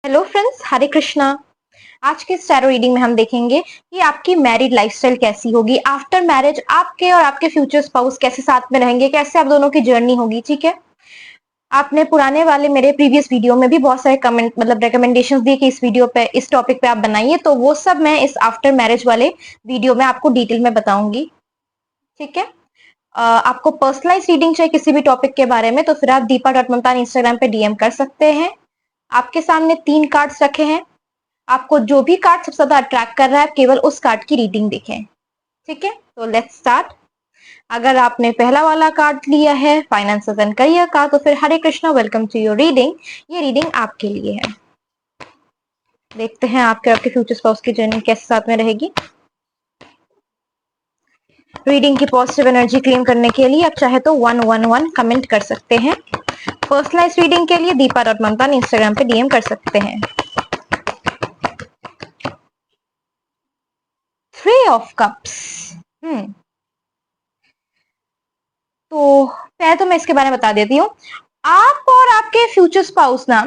Hello friends, हरे कृष्णा। आज के tarot reading में हम देखेंगे कि आपकी मैरिड लाइफस्टाइल कैसी होगी। आफ्टर मैरिज आपके और आपके फ्यूचर स्पाउस कैसे साथ में रहेंगे, कैसे आप दोनों की जर्नी होगी। ठीक है, आपने पुराने वाले मेरे प्रीवियस वीडियो में भी बहुत सारे कमेंट रिकमेंडेशंस दिए कि इस वीडियो पे इस टॉपिक पे आप बनाइए, तो वो सब मैं इस आफ्टर मैरिज वाले वीडियो में आपको डिटेल में बताऊंगी। ठीक है, आपको पर्सनलाइज रीडिंग चाहिए किसी भी टॉपिक के बारे में तो फिर आप दीपा.ममता इंस्टाग्राम पे डीएम कर सकते हैं। आपके सामने 3 कार्ड्स रखे हैं, आपको जो भी कार्ड सबसे ज्यादा अट्रैक्ट कर रहा है केवल उस कार्ड की रीडिंग देखें। ठीक है, तो लेट्स स्टार्ट। अगर आपने पहला वाला कार्ड लिया है फाइनेंसेस एंड करियर का, तो फिर Hare Krishna, welcome to your reading. ये रीडिंग आपके लिए है। देखते हैं आपके आपके फ्यूचर स्पाउस की जर्नी कैसे साथ में रहेगी। रीडिंग की पॉजिटिव एनर्जी क्लेम करने के लिए आप चाहे तो 111 कमेंट कर सकते हैं। पर्सनलाइज रीडिंग के लिए दीपा.ममता इंस्टाग्राम पे डीएम कर सकते हैं। 3 ऑफ कप्स। तो पहले तो मैं इसके बारे में बता देती हूँ। आप और आपके फ्यूचर स्पाउस ना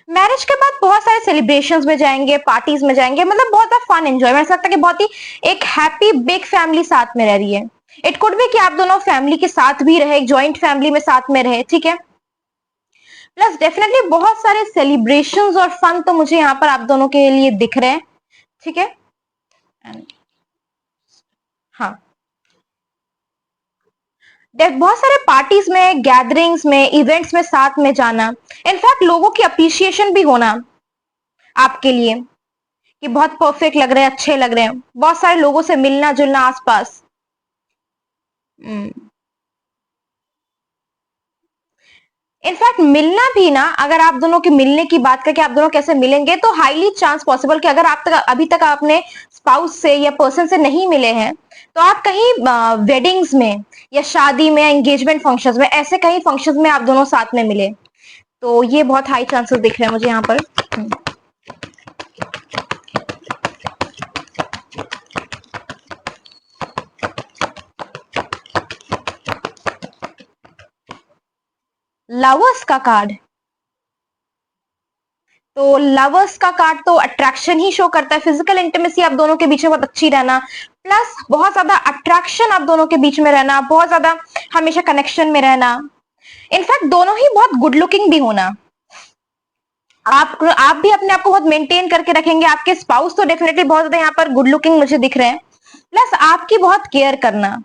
मैरिज के बाद बहुत सारे सेलिब्रेशंस में जाएंगे, पार्टीज में जाएंगे, मतलब बहुत ज्यादा फन एंजॉय। ऐसा लगता है कि बहुत ही एक हैप्पी बिग फैमिली साथ में रह रही है। इट कुड भी कि आप दोनों फैमिली के साथ भी रहे, जॉइंट फैमिली में साथ में रहे। ठीक है, प्लस डेफिनेटली बहुत सारे सेलिब्रेशंस और फन तो मुझे यहाँ पर आप दोनों के लिए दिख रहे हैं। ठीक है, हाँ, बहुत सारे पार्टीज में, गैदरिंग्स में, इवेंट्स में साथ में जाना, इनफैक्ट लोगों की अप्रिसिएशन भी होना आपके लिए कि बहुत परफेक्ट लग रहे हैं, अच्छे लग रहे हैं। बहुत सारे लोगों से मिलना जुलना आसपास। इनफैक्ट मिलना भी ना, अगर आप दोनों के मिलने की बात करें कि आप दोनों कैसे मिलेंगे, तो हाईली चांस पॉसिबल कि अगर आप तक अभी तक आपने स्पाउस से या पर्सन से नहीं मिले हैं, तो आप कहीं वेडिंग्स में या शादी में, एंगेजमेंट फंक्शंस में, ऐसे कहीं फंक्शंस में आप दोनों साथ में मिले। तो ये बहुत हाई चांसेस दिख रहे हैं मुझे यहाँ पर। लवर्स का कार्ड, तो लवर्स का कार्ड तो अट्रैक्शन ही शो करता है। फिजिकल इंटीमेसी आप दोनों के बीच में बहुत अच्छी रहना, प्लस बहुत ज्यादा अट्रैक्शन आप दोनों के बीच में रहना, बहुत ज्यादा हमेशा कनेक्शन में रहना। इनफैक्ट दोनों ही बहुत गुड लुकिंग भी होना। आप भी अपने आप को बहुत मेंटेन करके रखेंगे। आपके स्पाउस तो डेफिनेटली बहुत ज्यादा यहाँ पर गुड लुकिंग मुझे दिख रहे हैं, प्लस आपकी बहुत केयर करना।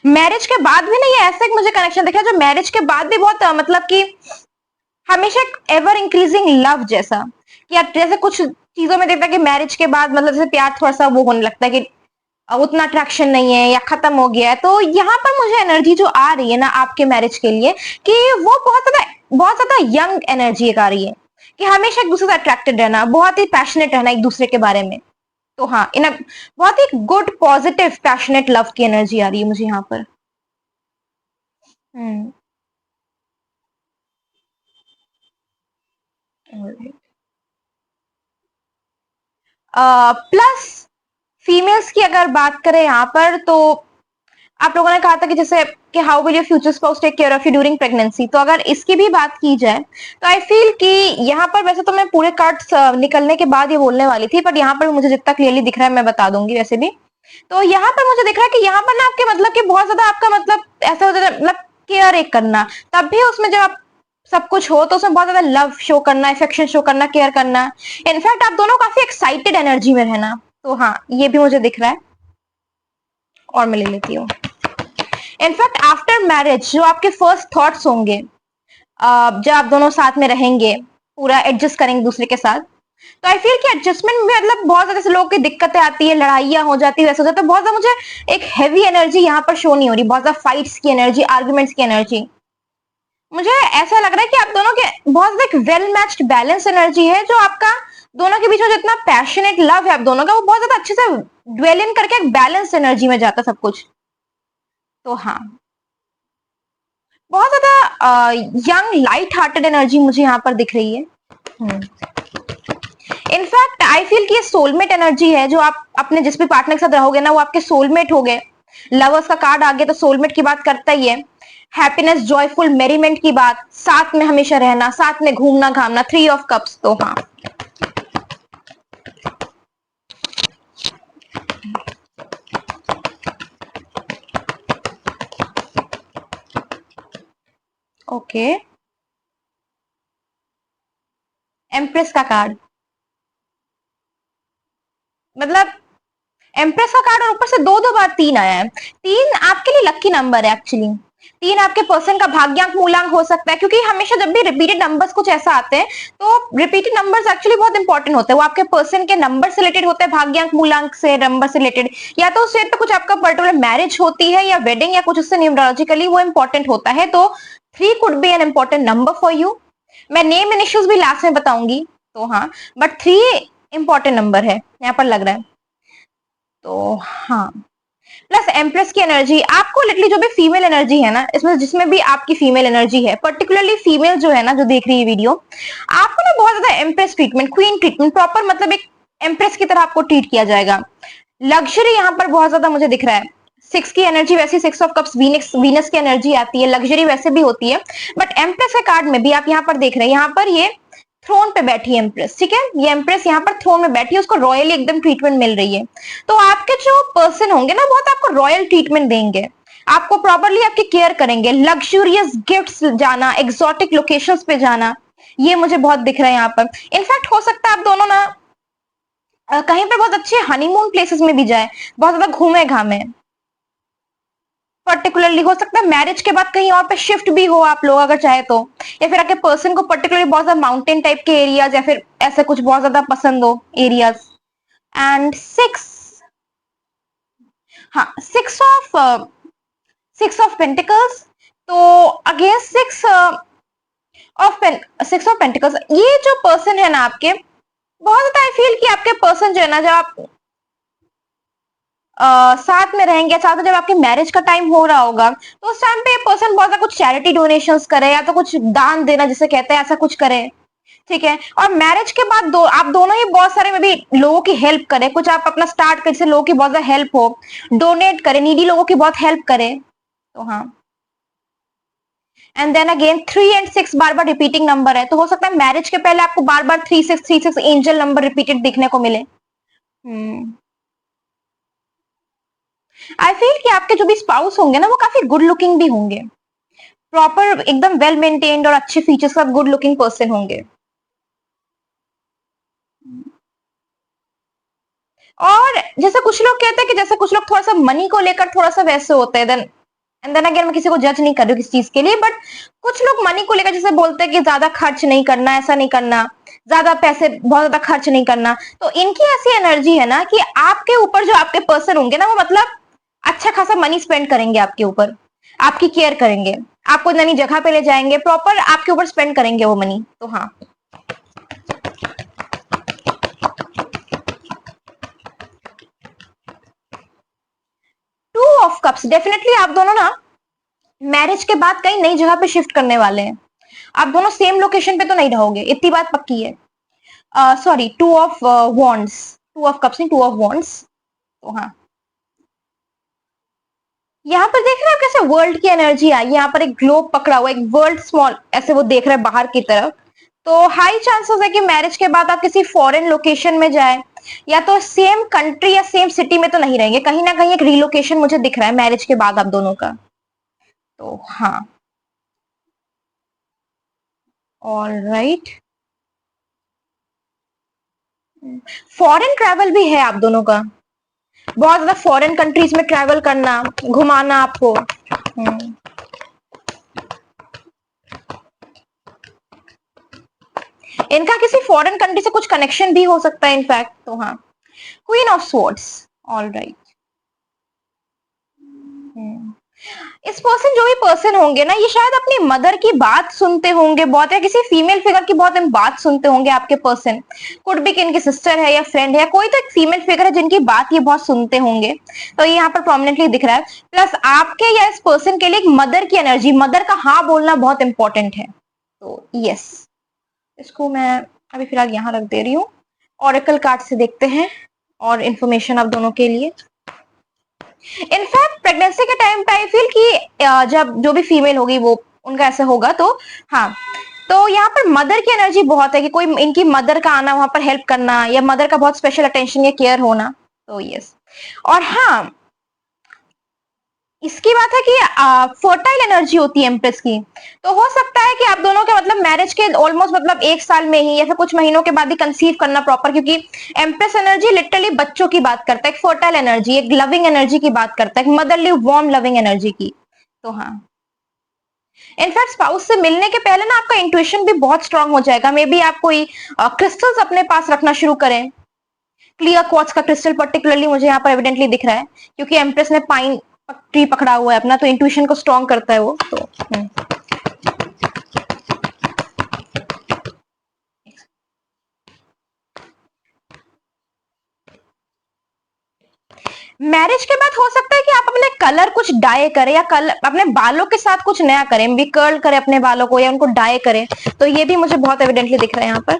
मैरिज के बाद भी ना, ये ऐसा एक मुझे कनेक्शन दिख रहा है जो मैरिज के बाद भी बहुत मतलब कि हमेशा एक एवर इंक्रीजिंग लव जैसा, कि आप जैसे कुछ चीजों में देखता है कि मैरिज के बाद मतलब जैसे प्यार थोड़ा सा वो होने लगता है कि उतना अट्रैक्शन नहीं है या खत्म हो गया है। तो यहाँ पर मुझे एनर्जी जो आ रही है ना आपके मैरिज के लिए, कि वो बहुत ज्यादा यंग एनर्जी एक आ रही है, कि हमेशा एक दूसरे से अट्रैक्टेड रहना, बहुत ही पैशनेट रहना एक दूसरे के बारे में। तो हाँ, इन बहुत ही गुड पॉजिटिव पैशनेट लव की एनर्जी आ रही है मुझे यहाँ पर। प्लस फीमेल्स की अगर बात करें यहाँ पर, तो आप लोगों ने कहा था कि जैसे कि how will your future spouse take care of you during pregnancy, तो अगर इसकी भी बात की जाए तो आई फील कि यहाँ पर, वैसे तो मैं पूरे कार्ड्स निकलने के बाद ये बोलने वाली थी, बट यहाँ पर मुझे जितना क्लियरली दिख रहा है मैं बता दूंगी वैसे भी। तो यहाँ पर मुझे दिख रहा है कि यहाँ पर ना आपके मतलब कि बहुत ज्यादा आपका मतलब ऐसा होता है, मतलब केयर एक करना, तब भी उसमें जब आप सब कुछ हो तो उसमें बहुत ज्यादा लव शो करना, अफेक्शन शो करना, केयर करना। इनफैक्ट आप दोनों काफी एक्साइटेड एनर्जी में रहना। तो हाँ, ये भी मुझे दिख रहा है। और मैं ले लेती हूँ। इनफैक्ट आफ्टर मैरिज जो आपके फर्स्ट थॉट्स होंगे, जब आप दोनों साथ में रहेंगे, पूरा एडजस्ट करेंगे दूसरे के साथ, तो आई फील कि एडजस्टमेंट में मतलब बहुत ज्यादा लोगों की दिक्कतें आती है, लड़ाइयां हो जाती है, वैसा हो जाता है। बहुत ज्यादा मुझे एक हैवी एनर्जी यहाँ पर शो नहीं हो रही, बहुत ज्यादा फाइट्स की एनर्जी, आर्ग्यूमेंट्स की एनर्जी। मुझे ऐसा लग रहा है कि आप दोनों के बहुत ज्यादा एक वेल मैच्ड बैलेंस एनर्जी है, जो आपका दोनों के बीच में जितना पैशनेट लव है आप दोनों का, वो बहुत ज्यादा अच्छे से ड्वेल इन करके एक बैलेंस एनर्जी में जाता सब कुछ। तो हाँ, बहुत ज्यादा यंग लाइट हार्टेड एनर्जी मुझे यहाँ पर दिख रही है। इनफैक्ट आई फील कि ये सोलमेट एनर्जी है, जो आप अपने जिस भी पार्टनर के साथ रहोगे ना, वो आपके सोलमेट हो गए। लवर्स का कार्ड आ गया तो सोलमेट की बात करता ही है। हैप्पीनेस, जॉयफुल, मेरीमेंट की बात, साथ में हमेशा रहना, साथ में घूमना घामना, 3 ऑफ कप्स। तो हाँ, ओके। एम्प्रेस का कार्ड, मतलब एम्प्रेस का कार्ड और ऊपर से दो दो बार 3 आया है। 3 आपके लिए लक्की नंबर है एक्चुअली। 3 आपके पर्सन का भाग्यांक मूलांक हो सकता है, क्योंकि हमेशा जब भी रिपीटेड नंबर्स कुछ ऐसा आते हैं तो रिपीटेड नंबर्स एक्चुअली बहुत इंपॉर्टेंट होते हैं। वो आपके पर्सन के नंबर से रिलेटेड होते हैं, भाग्यांक मूलांक से, नंबर से रिलेटेड, या तो उस डेट पे कुछ आपका पर्टिकुलर मैरिज होती है या वेडिंग या कुछ उससे न्यूमरोलॉजिकली वो इंपॉर्टेंट होता है। तो 3 could be an important number for you. मैं नेम एंड इश्यूज भी लास्ट में बताऊंगी। तो हाँ, बट 3 इंपॉर्टेंट नंबर है यहाँ पर लग रहा है। तो हाँ, प्लस एम्प्रेस की एनर्जी आपको लिटरली, जो भी फीमेल एनर्जी है ना इसमें, जिसमें भी आपकी फीमेल एनर्जी है, पर्टिकुलरली फीमेल जो है ना, जो देख रही है वीडियो, आपको ना बहुत ज्यादा empress treatment, queen treatment, proper मतलब एक एम्प्रेस की तरह आपको ट्रीट किया जाएगा। लग्जरी यहाँ पर बहुत ज्यादा मुझे दिख रहा है। 6 की एनर्जी वैसी, 6 ऑफ कप्स वीनस की एनर्जी आती है, लग्जरी वैसे भी होती है। बट एम्प्रेस के कार्ड में भी आप यहाँ पर देख रहे हैं, यहाँ पर ये थ्रोन पे बैठी है एम्प्रेस, ठीक है, ये एम्प्रेस यहाँ पर थ्रोन में बैठी है, उसको रॉयली एकदम ट्रीटमेंट मिल रही है। तो आपके जो पर्सन होंगे ना, बहुत आपको रॉयल ट्रीटमेंट देंगे, आपको प्रॉपरली आपकी केयर करेंगे, लग्जूरियस गिफ्ट्स जाना, एक्सोटिक लोकेशंस पे जाना, ये मुझे बहुत दिख रहा है यहाँ पर। इनफैक्ट हो सकता है आप दोनों ना कहीं पे बहुत अच्छे हनीमून प्लेसेस में भी जाए, बहुत ज्यादा घूमे घामे। पर्टिकुलरली हो सकता है मैरिज के बाद कहीं और पे शिफ्ट भी हो आप लोग अगर चाहे तो, या फिर आपके पर्सन को पर्टिकुलरली बहुत ज्यादा माउंटेन टाइप के एरियाज या फिर ऐसे कुछ बहुत ज्यादा पसंद हो एरियाज। एंड 6, हाँ, 6 ऑफ पेंटिकल्स। तो अगेन 6 ऑफ पेंटिकल्स, ये जो पर्सन है ना आपके, बहुत ज्यादा आई फील कि आपके पर्सन जो है ना, जब आप साथ में रहेंगे, साथ में जब आपके मैरिज का टाइम हो रहा होगा, तो उस टाइम पे पर्सन बहुत ज्यादा कुछ चैरिटी डोनेशंस करे, या तो कुछ दान देना जिसे कहते हैं, ऐसा कुछ करे, ठीक है। और मैरिज के बाद आप दोनों ही बहुत सारे में भी लोगों की हेल्प करें, कुछ आप अपना स्टार्ट कर, जिससे लोगों की बहुत ज्यादा हेल्प हो, डोनेट करें, नीडी लोगों की बहुत हेल्प करें। तो हाँ, एंड देन अगेन 3 एंड 6 बार बार रिपीटिंग नंबर है, तो हो सकता है मैरिज के पहले आपको बार बार 3636 एंजल नंबर रिपीटेड देखने को मिले। आई फील कि आपके जो भी स्पाउस होंगे ना, वो काफी गुड लुकिंग भी होंगे, प्रॉपर एकदम वेल मेंटेन्ड और अच्छे फीचर्स का गुड लुकिंग पर्सन होंगे। और जैसे कुछ लोग कहते हैं कि जैसे कुछ लोग थोड़ा सा मनी को लेकर थोड़ा सा वैसे होते हैं, देन एंड देन अगेन मैं किसी को जज नहीं कर रही हूँ किसी चीज के लिए, बट कुछ लोग मनी को लेकर जैसे बोलते हैं कि ज्यादा खर्च नहीं करना, ऐसा नहीं करना, ज्यादा पैसे बहुत ज्यादा खर्च नहीं करना। तो इनकी ऐसी एनर्जी है ना कि आपके ऊपर जो आपके पर्सन होंगे ना, वो मतलब अच्छा खासा मनी स्पेंड करेंगे आपके ऊपर, आपकी केयर करेंगे, आपको नई जगह पे ले जाएंगे, प्रॉपर आपके ऊपर स्पेंड करेंगे वो मनी। तो हाँ, 2 ऑफ कप्स, डेफिनेटली आप दोनों ना मैरिज के बाद कहीं नई जगह पे शिफ्ट करने वाले हैं। आप दोनों सेम लोकेशन पे तो नहीं रहोगे, इतनी बात पक्की है। Sorry, 2 of wands, 2 of cups नहीं, 2 ऑफ वॉन्ड्स। तो हाँ, यहाँ पर देख रहे हैं आप कैसे वर्ल्ड की एनर्जी आई, यहाँ पर एक ग्लोब पकड़ा हुआ, एक वर्ल्ड स्मॉल ऐसे वो देख रहे हैं बाहर की तरफ। तो हाई चांसेस है कि मैरिज के बाद आप किसी फॉरेन लोकेशन में जाए, या तो सेम कंट्री या सेम सिटी में तो नहीं रहेंगे, कहीं ना कहीं एक रिलोकेशन मुझे दिख रहा है मैरिज के बाद आप दोनों का। तो हाँ, ऑल राइट। फॉरेन ट्रैवल भी है आप दोनों का, बहुत ज्यादा फॉरेन कंट्रीज में ट्रैवल करना, घुमाना आपको। इनका किसी फॉरेन कंट्री से कुछ कनेक्शन भी हो सकता है इनफैक्ट। तो हाँ, queen of swords, all right. इस पर्सन, जो भी पर्सन होंगे ना, ये शायद अपनी मदर की बात सुनते होंगे बहुत, या किसी फीमेल फिगर की बहुत बात सुनते होंगे आपके पर्सन। कुड बी कि इनकी सिस्टर है या फ्रेंड है, कोई तो एक फीमेल फिगर है जिनकी बात ये बहुत सुनते होंगे। तो ये यहाँ पर प्रोमिनेंटली दिख रहा है। प्लस आपके या इस पर्सन के लिए एक मदर की एनर्जी, मदर का हाँ बोलना बहुत इंपॉर्टेंट है। तो यस, इसको मैं अभी फिलहाल यहाँ रख दे रही हूँ। ऑरेकल कार्ड से देखते हैं और इन्फॉर्मेशन आप दोनों के लिए। इनफैक्ट प्रेगनेंसी के टाइम पे आई फील कि जब जो भी फीमेल होगी वो उनका ऐसे होगा तो हाँ, तो यहाँ पर मदर की एनर्जी बहुत है कि कोई इनकी मदर का आना वहां पर हेल्प करना या मदर का बहुत स्पेशल अटेंशन या केयर होना, तो यस। और हाँ, इसकी बात है कि फर्टाइल एनर्जी होती है एम्प्रेस की, तो हो सकता है कि आप दोनों के मतलब मैरिज के ऑलमोस्ट मतलब 1 साल में ही या फिर कुछ महीनों के बाद ही कंसीव करना प्रॉपर, क्योंकि एम्प्रेस एनर्जी लिटरली बच्चों की बात करता है, एक फर्टाइल एनर्जी, एक लविंग एनर्जी की बात करता है, एक मदरली वार्म लविंग एनर्जी की। तो हाँ, इनफैक्ट स्पाउस से मिलने के पहले ना आपका इंट्यूशन भी बहुत स्ट्रांग हो जाएगा। मे बी आप कोई क्रिस्टल्स अपने पास रखना शुरू करें। क्लियर क्वार्ट्ज का क्रिस्टल पर्टिकुलरली मुझे यहाँ पर एविडेंटली दिख रहा है, क्योंकि एम्प्रेस ने पाइन ट्री पकड़ा हुआ है अपना, तो इंट्यूशन को स्ट्रांग करता है वो। तो मैरिज के बाद हो सकता है कि आप अपने कलर कुछ डाई करें या कलर अपने बालों के साथ कुछ नया करें, भी कर्ल करें अपने बालों को या उनको डाई करें, तो ये भी मुझे बहुत एविडेंटली दिख रहा है यहाँ पर।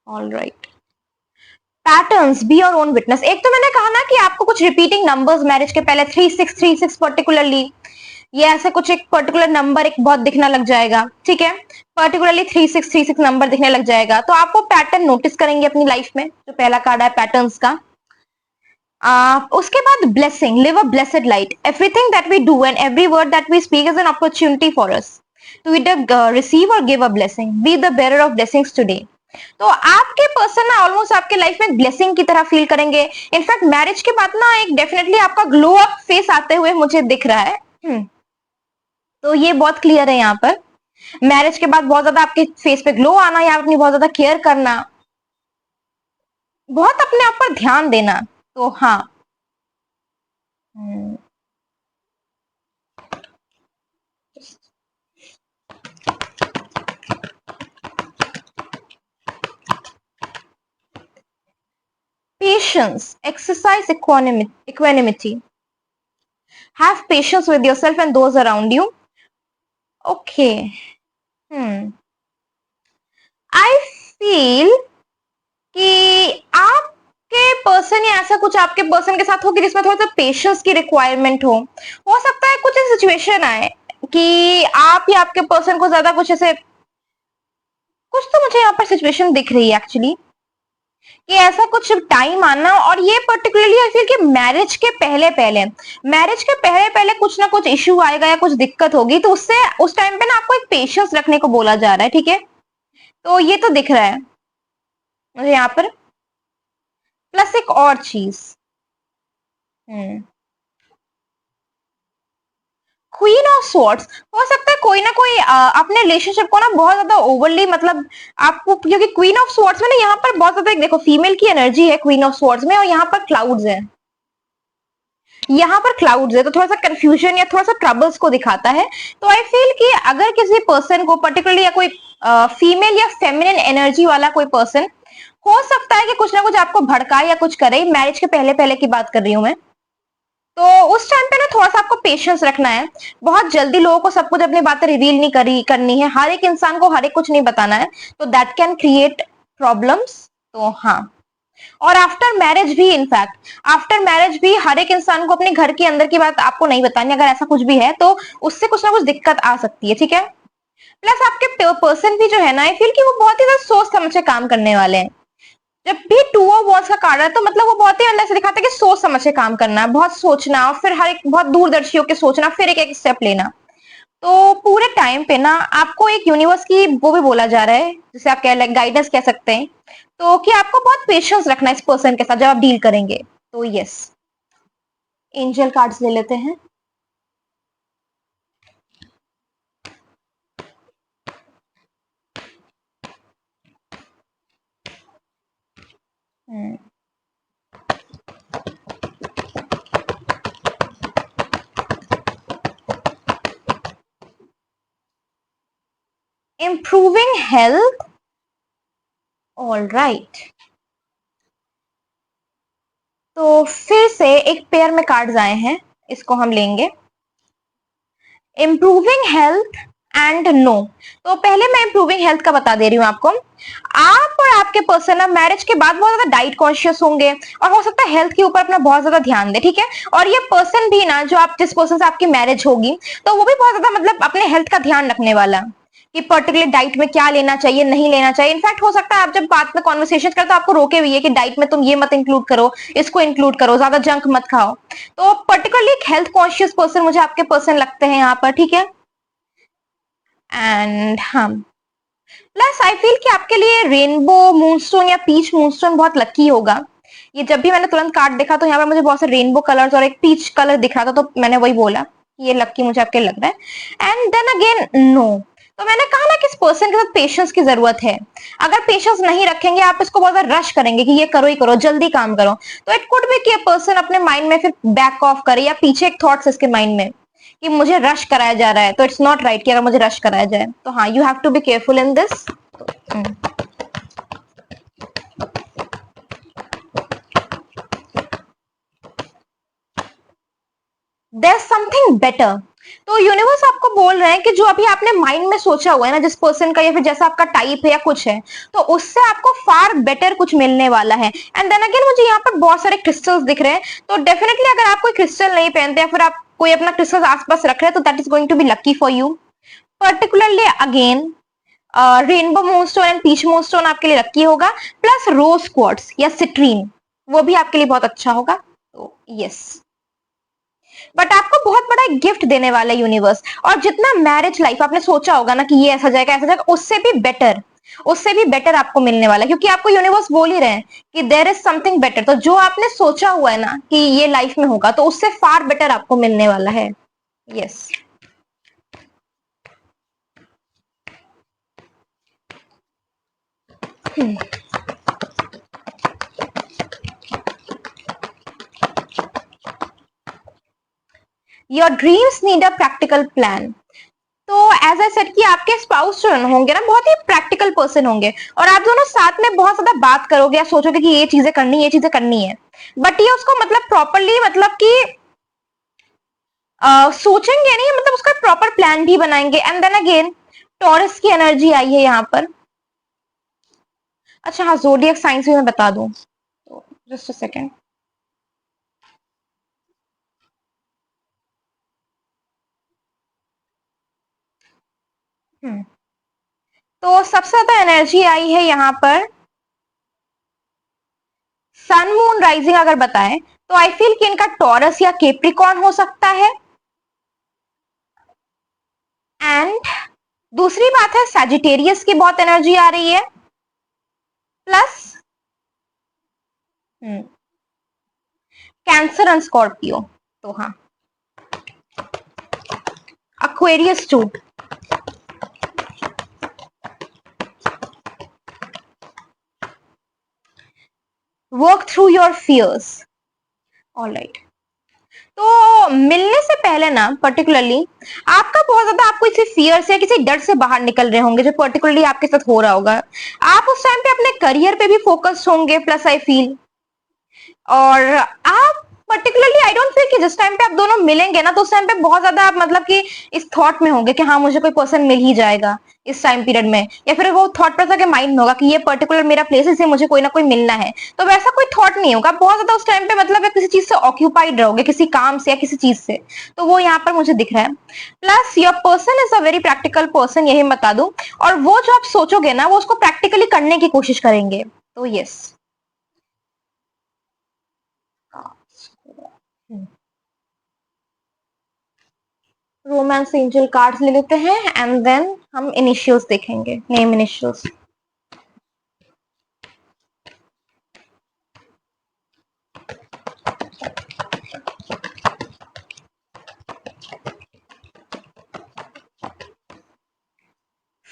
All right, patterns, B your own witness. एक तो मैंने कहा ना कि आपको कुछ रिपीटिंग नंबर्स मैरिज के पहले 3636 पर्टिकुलरली, ये ऐसे कुछ एक पर्टिकुलर नंबर एक बहुत दिखना लग जाएगा, ठीक है, पर्टिकुलरली 3636 नंबर दिखने लग जाएगा, तो आप वो पैटर्न नोटिस करेंगे अपनी लाइफ में। जो पहला कार्ड है पैटर्न्स का। उसके बाद blessing, live a blessed light, everything that we do and every word that we speak is an opportunity for us to either receive or give a blessing, be the bearer of blessings today. तो आपके person ना almost आपके life में blessing की तरह feel करेंगे। In fact marriage के बाद ना एक डेफिनेटली आपका ग्लो अप फेस आते हुए मुझे दिख रहा है। तो ये बहुत क्लियर है यहाँ पर। मैरिज के बाद बहुत ज्यादा आपके फेस पे ग्लो आना या अपनी बहुत ज्यादा केयर करना, बहुत अपने आप पर ध्यान देना, तो हाँ। Patience, exercise equanimity. Have patience with yourself and those around you. Okay. I feel कि आपके पर्सन या ऐसा कुछ आपके पर्सन के साथ हो कि जिसमें थोड़ा सा पेशेंस की रिक्वायरमेंट हो सकता है कुछ सिचुएशन आए कि आप या आपके पर्सन को ज्यादा कुछ ऐसे, कुछ तो मुझे यहाँ पर सिचुएशन दिख रही है एक्चुअली कि ऐसा कुछ टाइम आना, और ये पर्टिकुलरली आई फील कि मैरिज के पहले पहले कुछ ना कुछ इश्यू आएगा या कुछ दिक्कत होगी, तो उससे उस टाइम पे ना आपको एक पेशेंस रखने को बोला जा रहा है, ठीक है। तो ये तो दिख रहा है मुझे यहाँ पर, प्लस एक और चीज, क्वीन ऑफ स्वॉर्ड्स। हो सकता है कोई ना कोई अपने रिलेशनशिप को ना बहुत ज्यादा ओवरली मतलब आपको, क्योंकि क्वीन ऑफ स्वॉर्ड्स में ना यहाँ पर बहुत ज्यादा देखो फीमेल की एनर्जी है क्वीन ऑफ स्वॉर्ड्स में, और यहाँ पर क्लाउड्स है, यहाँ पर क्लाउड्स है, तो थोड़ा सा कंफ्यूजन या थोड़ा सा ट्रबल्स को दिखाता है। तो आई फील कि अगर किसी पर्सन को पर्टिकुलरली या कोई फीमेल या फेमिनिन एनर्जी वाला कोई पर्सन हो सकता है कि कुछ ना कुछ आपको भड़काए या कुछ करे, मैरिज के पहले पहले की बात कर रही हूं मैं, तो उस टाइम पे ना थोड़ा सा आपको पेशेंस रखना है। बहुत जल्दी लोगों को सब कुछ अपनी बातें रिवील नहीं करनी है, हर एक इंसान को हर एक कुछ नहीं बताना है, तो दैट कैन क्रिएट प्रॉब्लम्स। तो हाँ, और आफ्टर मैरिज भी, इनफैक्ट आफ्टर मैरिज भी हर एक इंसान को अपने घर के अंदर की बात आपको नहीं बतानी, अगर ऐसा कुछ भी है तो उससे कुछ ना कुछ दिक्कत आ सकती है, ठीक है। प्लस आपके पर्सन भी जो है ना, आई फील कि वो बहुत ही ज्यादा सोच समझ के काम करने वाले हैं। जब भी टू ऑफ वॉन्ड्स का कार्ड है तो मतलब वो बहुत ही अंदर से दिखाता है कि सोच समझ के काम करना है, बहुत सोचना, और फिर हर एक बहुत दूरदर्शी होकर सोचना, फिर एक एक स्टेप लेना। तो पूरे टाइम पे ना आपको एक यूनिवर्स की वो भी बोला जा रहा है, जिसे आप कह गाइडेंस कह सकते हैं, तो कि आपको बहुत पेशेंस रखना है इस पर्सन के साथ जब आप डील करेंगे। तो यस, एंजल कार्ड्स ले लेते हैं। Improving health, all right. तो फिर से एक पेयर में कार्ड्स आए हैं, इसको हम लेंगे। Improving health and no. तो पहले मैं इंप्रूविंग हेल्थ का बता दे रही हूँ आपको। आप और आपके पर्सन ना मैरिज के बाद बहुत ज्यादा डाइट कॉन्शियस होंगे और हो सकता है हेल्थ के ऊपर अपना बहुत ज्यादा ध्यान दे, ठीक है। और ये पर्सन भी ना, जो आप जिस पर्सन से आपकी मैरिज होगी, तो वो भी बहुत ज्यादा मतलब अपने हेल्थ का ध्यान रखने वाला, कि पर्टिकुलर डाइट में क्या लेना चाहिए नहीं लेना चाहिए। इनफैक्ट हो सकता है आप जब बात में कॉन्वर्सेशन करते हो आपको रोके हुए कि डाइट में तुम ये मत इंक्लूड करो, इसको इंक्लूड करो, ज्यादा जंक मत खाओ। तो पर्टिकुलरली एक हेल्थ कॉन्शियस पर्सन मुझे आपके पर्सन लगते हैं यहाँ पर, ठीक है। एंड हाँ, प्लस आई फील कि आपके लिए रेनबो मूनस्टोन या पीच मूनस्टोन बहुत लकी होगा। ये जब भी मैंने तुरंत कार्ड देखा तो यहाँ पर मुझे बहुत से रेनबो कलर्स और एक पीच कलर दिख रहा था, तो मैंने वही बोला ये लकी मुझे आपके लग रहा है। And then again no. तो मैंने कहा ना कि इस पर्सन के साथ पेशेंस की जरूरत है। अगर पेशेंस नहीं रखेंगे, आप इसको बहुत ज्यादा रश करेंगे कि ये करो ही करो, जल्दी काम करो, तो इट कुड बी कि पर्सन अपने माइंड में फिर बैक ऑफ करे, या पीछे एक थॉट्स इसके माइंड में कि मुझे रश कराया जा रहा है, तो इट्स नॉट राइट कि अगर मुझे रश कराया जाए। तो हाँ, you have to be careful in this. There's something better. तो यूनिवर्स आपको बोल रहे हैं कि जो अभी आपने माइंड में सोचा हुआ है ना, जिस पर्सन का या फिर जैसा आपका टाइप है या कुछ है, तो उससे आपको फार बेटर कुछ मिलने वाला है। एंड देन अगेन मुझे यहाँ पर बहुत सारे क्रिस्टल्स दिख रहे हैं, तो डेफिनेटली अगर आप कोई क्रिस्टल नहीं पहनते या फिर आप कोई अपना क्रिस्टल आसपास रख रहे हैं, तो that is going to be lucky for you. Particularly again rainbow moonstone and peach moonstone आपके लिए लकी होगा, प्लस रोज क्वार्ट्स या सिट्रीन, वो भी आपके लिए बहुत अच्छा होगा। तो यस, बट आपको बहुत बड़ा एक गिफ्ट देने वाला है यूनिवर्स। और जितना मैरिज लाइफ आपने सोचा होगा ना कि ये ऐसा जाएगा, उससे भी बेटर आपको मिलने वाला है, क्योंकि आपको यूनिवर्स बोल ही रहे हैं कि देयर इज समथिंग बेटर। तो जो आपने सोचा हुआ है ना कि ये लाइफ में होगा, तो उससे फार बेटर आपको मिलने वाला है। Yes. Your dreams need a practical plan. तो एज आई सेड कि आपके स्पाउस जो होंगे ना, बहुत ही प्रैक्टिकल पर्सन होंगे, और आप दोनों साथ में बहुत ज्यादा बात करोगे या सोचोगे कि ये चीजें करनी है, बट ये उसको मतलब प्रॉपरली मतलब कि सोचेंगे नहीं, मतलब उसका प्रॉपर प्लान भी बनाएंगे। एंड देन अगेन टॉरस की एनर्जी आई है यहाँ पर। अच्छा हाँ, जोडियक साइंस भी मैं बता दूं, तो जस्ट अ सेकेंड। तो सबसे ज्यादा एनर्जी आई है यहाँ पर सन मून राइजिंग अगर बताएं, तो आई फील कि इनका टॉरस या केप्रिकॉन हो सकता है। एंड दूसरी बात है सैजिटेरियस की बहुत एनर्जी आ रही है, प्लस कैंसर एंड स्कॉर्पियो। तो हाँ, Aquarius too. Work through your fears. Alright. तो मिलने से पहले ना पर्टिकुलरली आपका बहुत ज्यादा, आप किसी फियर से, किसी डर से बाहर निकल रहे होंगे जो पर्टिकुलरली आपके साथ हो रहा होगा। आप उस टाइम पे अपने करियर पे भी फोकस होंगे, प्लस आई फील। और आप पर्टिकुलरली आई डोंट फील कि जिस टाइम पे आप दोनों मिलेंगे ना, तो उस टाइम पे बहुत ज्यादा आप मतलब कि इस थॉट में होंगे कि हाँ मुझे कोई पर्सन मिल ही जाएगा इस टाइम पीरियड में, या फिर वो थॉट प्रोसेस के माइंड में होगा कि ये पर्टिकुलर मेरा प्लेस है, मुझे कोई ना कोई मिलना है। तो वैसा कोई थॉट नहीं होगा, बहुत ज्यादा उस टाइम पे मतलब किसी चीज से ऑक्यूपाइड रहोगे, किसी काम से या किसी चीज से। तो वो यहाँ पर मुझे दिख रहा है। Plus your person is a very practical person, यही बता दूं। और वो जो आप सोचोगे ना, वो उसको प्रैक्टिकली करने की कोशिश करेंगे। तो यस। रोमांस एंजल कार्ड्स ले लेते हैं, एंड देन हम इनिशियल्स देखेंगे, name initials.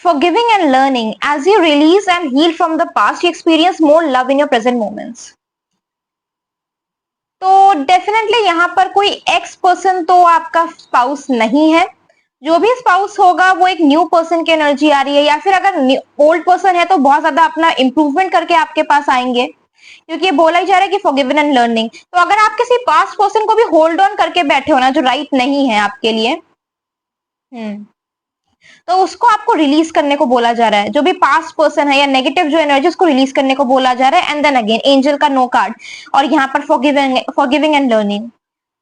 Forgiving and learning. As you release and heal from the past, you experience more love in your present moments. तो डेफिनेटली यहाँ पर कोई एक्स पर्सन तो आपका स्पाउस नहीं है। जो भी स्पाउस होगा वो एक न्यू पर्सन की एनर्जी आ रही है, या फिर अगर ओल्ड पर्सन है तो बहुत ज्यादा अपना इंप्रूवमेंट करके आपके पास आएंगे, क्योंकि ये बोला ही जा रहा है कि फॉरगिवन एंड लर्निंग। तो अगर आप किसी पास्ट पर्सन को भी होल्ड ऑन करके बैठे हो ना, जो राइट नहीं है आपके लिए, तो उसको आपको रिलीज करने को बोला जा रहा है। जो भी पास्ट पर्सन है या नेगेटिव जो एनर्जी उसको रिलीज करने को बोला जा रहा है। एंड देन अगेन एंजल का नो कार्ड और यहाँ पर फॉरगिविंग एंड लर्निंग।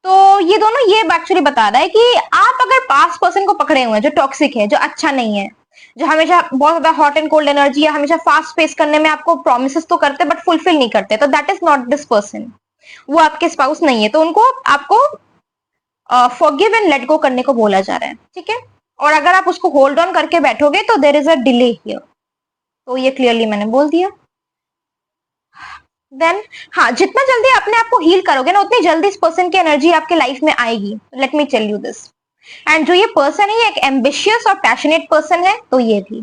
तो ये दोनों ये एक्चुअली बता रहा है कि आप अगर पास्ट पर्सन को पकड़े हुए हैं जो टॉक्सिक है, जो अच्छा नहीं है, जो हमेशा बहुत ज्यादा हॉट एंड कोल्ड एनर्जी या हमेशा फास्ट पेस करने में आपको प्रॉमिसेस तो करते बट फुलफिल नहीं करते, तो that is not this person. वो आपके स्पाउस नहीं है। तो उनको आपको फॉरगिव एंड लेट गो करने को बोला जा रहा है, ठीक है। और अगर आप उसको होल्ड ऑन करके बैठोगे तो there is a delay here. तो ये क्लियरली मैंने बोल दिया। देन हाँ, जितना जल्दी अपने आप को हील करोगे ना उतनी जल्दी इस पर्सन की एनर्जी आपके लाइफ में आएगी। Let me tell you this. And जो ये पर्सन है ये एक एम्बिशियस और पैशनेट पर्सन है, तो ये भी।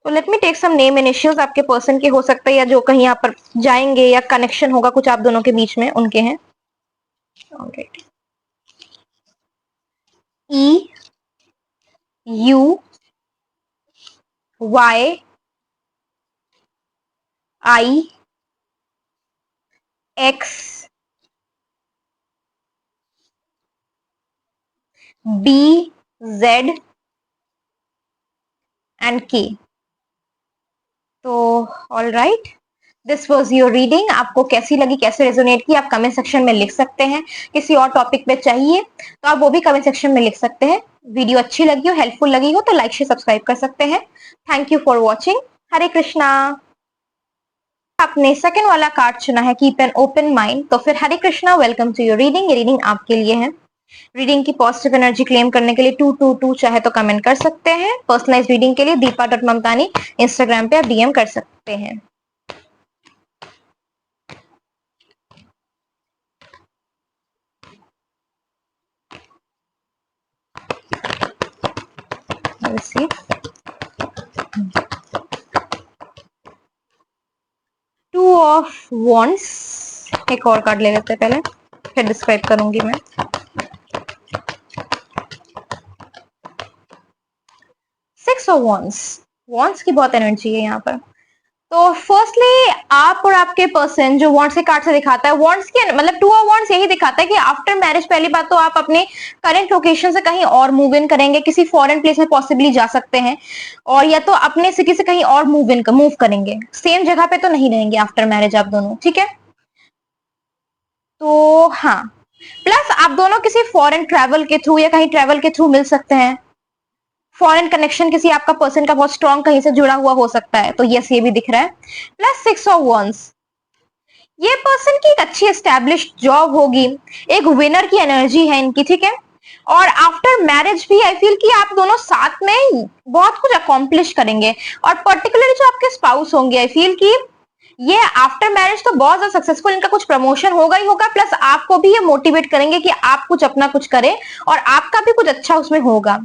तो let me take some name initials आपके पर्सन के हो सकते हैं या जो कहीं यहाँ पर जाएंगे या कनेक्शन होगा कुछ आप दोनों के बीच में उनके हैं। Alright, E U Y I X B Z and K. तो all right, this was your reading. आपको कैसी लगी, कैसे रेजोनेट की, आप कमेंट सेक्शन में लिख सकते हैं। किसी और टॉपिक पे चाहिए तो आप वो भी कमेंट सेक्शन में लिख सकते हैं। वीडियो अच्छी लगी हो, हेल्पफुल लगी हो तो लाइक शेयर सब्सक्राइब कर सकते हैं। Thank you for watching. Hare Krishna. आपने सेकंड वाला कार्ड चुना है कीप एन ओपन माइंड, तो फिर Hare Krishna, welcome to your reading. ये रीडिंग आपके लिए है। रीडिंग की पॉजिटिव एनर्जी क्लेम करने के लिए 222 चाहे तो कमेंट कर सकते हैं। पर्सनलाइज रीडिंग के लिए दीपा.ममतानी इंस्टाग्राम पे आप डीएम कर सकते हैं। टू ऑफ वॉन्ड्स, एक और कार्ड ले लेते हैं पहले, फिर डिस्क्राइब करूंगी मैं। सिक्स ऑफ वॉन्ड्स, वॉन्ड्स की बहुत एनर्जी है यहाँ पर। तो फर्स्टली आप और आपके पर्सन जो वॉन्ड्स के कार्ड से दिखाता है, वॉन्ड्स के मतलब टू ऑफ वॉन्ड्स यही दिखाता है कि आफ्टर मैरिज पहली बात तो आप अपने करंट लोकेशन से कहीं और मूव इन करेंगे, किसी फॉरेन प्लेस में पॉसिबली जा सकते हैं, और या तो अपने सिटी से कहीं और मूव करेंगे। सेम जगह पे तो नहीं रहेंगे आफ्टर मैरिज आप दोनों, ठीक है। तो हाँ, प्लस आप दोनों किसी फॉरेन ट्रैवल के थ्रू या कहीं ट्रैवल के थ्रू मिल सकते हैं। फॉरेन कनेक्शन किसी आपका पर्सन का बहुत स्ट्रॉन्ग कहीं से जुड़ा हुआ हो सकता है, तो यस ये भी दिख रहा है। प्लस सिक्स ऑफ वॉन्ड्स, ये पर्सन की एक अच्छी एस्टैब्लिश्ड जॉब होगी, एक विनर की एनर्जी है इनकी, ठीक है। और आफ्टर मैरिज भी आई फील कि आप दोनों साथ में बहुत कुछ अकॉम्प्लिश करेंगे। और पर्टिकुलरली जो आपके स्पाउस होंगे आई फील कि ये आफ्टर मैरिज तो बहुत ज्यादा सक्सेसफुल, इनका कुछ प्रमोशन होगा ही होगा, प्लस आपको भी ये मोटिवेट करेंगे कि आप कुछ अपना कुछ करें और आपका भी कुछ अच्छा उसमें होगा।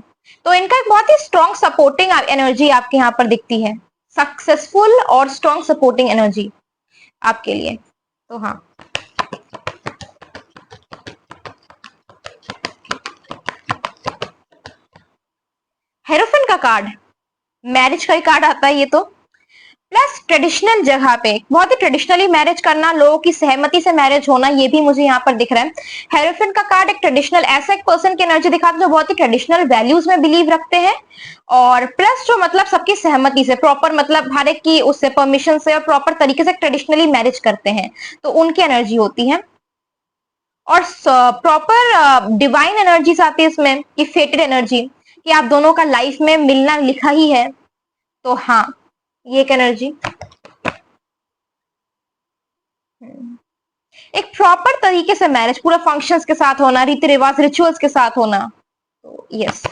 तो इनका एक बहुत ही स्ट्रॉन्ग सपोर्टिंग एनर्जी आपके यहाँ पर दिखती है, सक्सेसफुल और स्ट्रॉन्ग सपोर्टिंग एनर्जी आपके लिए। तो हाँ, हेरोफिन का कार्ड, मैरिज का ही कार्ड आता है ये तो। प्लस ट्रेडिशनल जगह पे बहुत ही ट्रेडिशनली मैरिज करना, लोगों की सहमति से मैरिज होना, ये भी मुझे यहाँ पर दिख रहा है। हेरोफिन का कार्ड एक ट्रेडिशनल, ऐसा एक पर्सन की एनर्जी दिखाता है जो बहुत ही ट्रेडिशनल वैल्यूज में बिलीव रखते हैं, और प्लस जो मतलब सबकी सहमति से प्रॉपर, मतलब हर एक की उससे परमिशन से और प्रॉपर तरीके से ट्रेडिशनली मैरिज करते हैं, तो उनकी एनर्जी होती है। और प्रॉपर डिवाइन एनर्जीज आती है इसमें कि फेटेड एनर्जी, कि आप दोनों का लाइफ में मिलना लिखा ही है। तो हाँ, ये एक एनर्जी, एक प्रॉपर तरीके से मैरिज, पूरा फंक्शंस के साथ होना, रीति रिवाज रिचुअल्स के साथ होना, तो यस।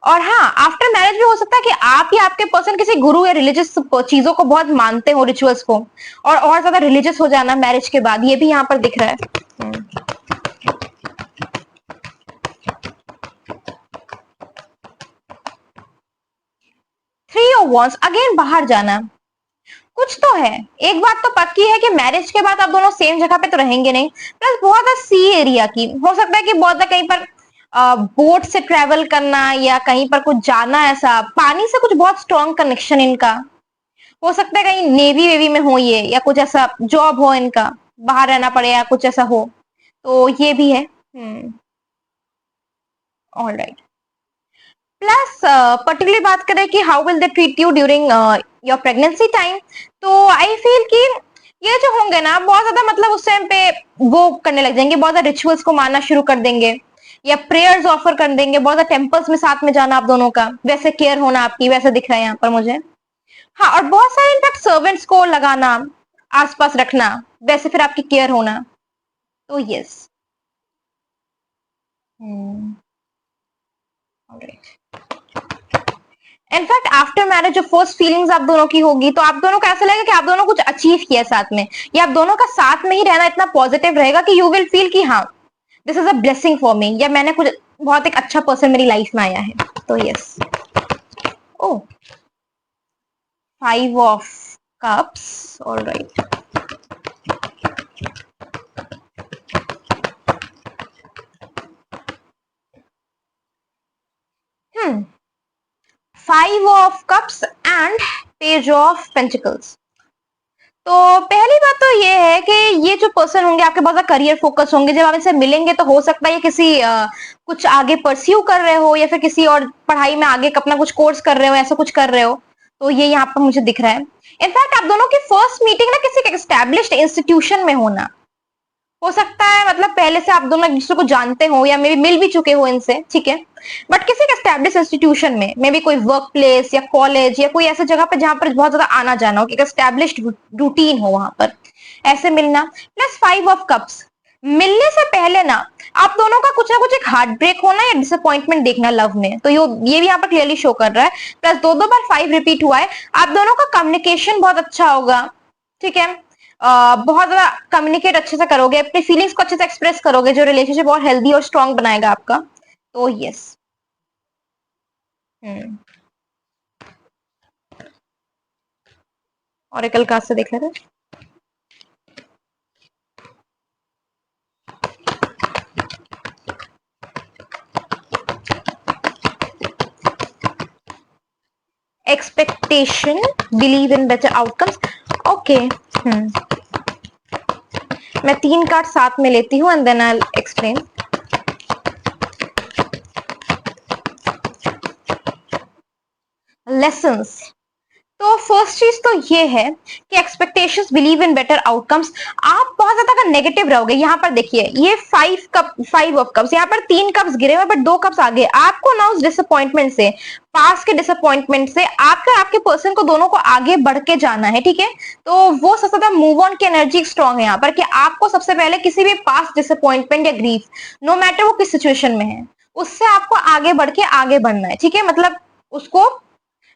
और हाँ, आफ्टर मैरिज भी हो सकता है कि आप या आपके पर्सन किसी गुरु या रिलीजियस चीजों को बहुत मानते हो, रिचुअल्स को, और ज्यादा रिलीजियस हो जाना मैरिज के बाद, ये भी यहाँ पर दिख रहा है। थ्री ऑफ वॉन्ड्स, अगेन बाहर जाना, कुछ तो है। एक बात तो पक्की है कि मैरिज के बाद आप दोनों सेम जगह पे तो रहेंगे नहीं, प्लस बहुत ज्यादा सी एरिया की हो सकता है कि बहुत ज्यादा कहीं पर बोट से ट्रेवल करना या कहीं पर कुछ जाना, ऐसा पानी से कुछ बहुत स्ट्रॉन्ग कनेक्शन इनका हो सकता है, कहीं नेवी वेवी में हो ये, या कुछ ऐसा जॉब हो इनका, बाहर रहना पड़े या कुछ ऐसा हो, तो ये भी है। ऑलराइट, प्लस पर्टिकुलरली बात करें कि how will they treat you during your pregnancy time, तो आई फील कि ये जो होंगे ना बहुत ज्यादा मतलब उस टाइम पे वो करने लग जाएंगे, बहुत ज्यादा रिचुअल्स को मानना शुरू कर देंगे या प्रेयर्स ऑफर कर देंगे, बहुत ज्यादा टेम्पल्स में साथ में जाना आप दोनों का, वैसे केयर होना आपकी, वैसे दिख रहा है यहाँ पर मुझे। हाँ, और बहुत सारे इनफैक्ट सर्वेंट्स को लगाना, आसपास रखना, वैसे फिर आपकी केयर होना। तो यस। इनफैक्ट आफ्टर मैरिज जो फर्स्ट फीलिंग्स आप दोनों की होगी, तो आप दोनों को ऐसा लगेगा कि आप दोनों कुछ अचीव किया साथ में, या आप दोनों का साथ में ही रहना इतना पॉजिटिव रहेगा कि यू विल फील कि हाँ this is a blessing for me, या मैंने कुछ बहुत एक अच्छा पर्सन मेरी लाइफ में आया है। तो yes. Oh, 5 of cups, all right. Hmm 5 of cups and page of pentacles. तो पहली बात तो ये है कि ये जो पर्सन होंगे आपके बहुत ज्यादा करियर फोकस होंगे, जब आप इनसे मिलेंगे तो हो सकता है ये किसी कुछ आगे परस्यू कर रहे हो, या फिर किसी और पढ़ाई में आगे अपना कुछ कोर्स कर रहे हो, ऐसा कुछ कर रहे हो। तो ये यहाँ पर मुझे दिख रहा है। इनफैक्ट आप दोनों की फर्स्ट मीटिंग ना किसी एस्टेब्लिश्ड इंस्टीट्यूशन में होना हो सकता है, मतलब पहले से आप दोनों एक दूसरे को जानते हो या मे बी मिल भी चुके हो इनसे, ठीक है, बट किसी एस्टेब्लिश इंस्टीट्यूशन में, मे बी कोई वर्क प्लेस या कॉलेज या कोई ऐसी जगह पे जहां पर बहुत ज्यादा आना जाना हो, एक एस्टेब्लिश्ड रूटीन हो, वहां पर ऐसे मिलना। प्लस 5 of cups, मिलने से पहले ना आप दोनों का कुछ ना कुछ एक हार्ट ब्रेक होना या डिसअपॉइंटमेंट देखना लव में, तो ये भी यहाँ पर क्लियरली शो कर रहा है। प्लस दो दो बार 5 रिपीट हुआ है। आप दोनों का कम्युनिकेशन बहुत अच्छा होगा, ठीक है, बहुत ज्यादा कम्युनिकेट अच्छे से करोगे, अपनी फीलिंग्स को अच्छे से एक्सप्रेस करोगे, जो रिलेशनशिप और हेल्दी और स्ट्रांग बनाएगा आपका। तो यस। ऑरेकल कार्ड से देख लेते हैं। Expectation, believe in better outcomes. Okay, मैं 3 कार्ड साथ में लेती हूँ and then I explain. Lessons. तो फर्स्ट चीज तो ये है कि expectations, believe in better outcomes. आप बहुत ज्यादा अगर नेगेटिव रहोगे, यहाँ पर देखिए ये 5 of cups, यहाँ पर 3 कप्स गिरे हुए बट 2 कप्स आगे, आपको ना उस डिसअपॉइंटमेंट से, पास के डिसअपॉइंटमेंट से आपके पर्सन को, दोनों को आगे बढ़ के जाना है, ठीक है। तो वो सबसे ज्यादा मूव ऑन की एनर्जी स्ट्रांग है यहाँ पर, कि आपको सबसे पहले किसी भी पास डिसअपॉइंटमेंट या ग्रीफ, नो मैटर वो किस सिचुएशन में है, उससे आपको आगे बढ़ के आगे बढ़ना है, ठीक है, मतलब उसको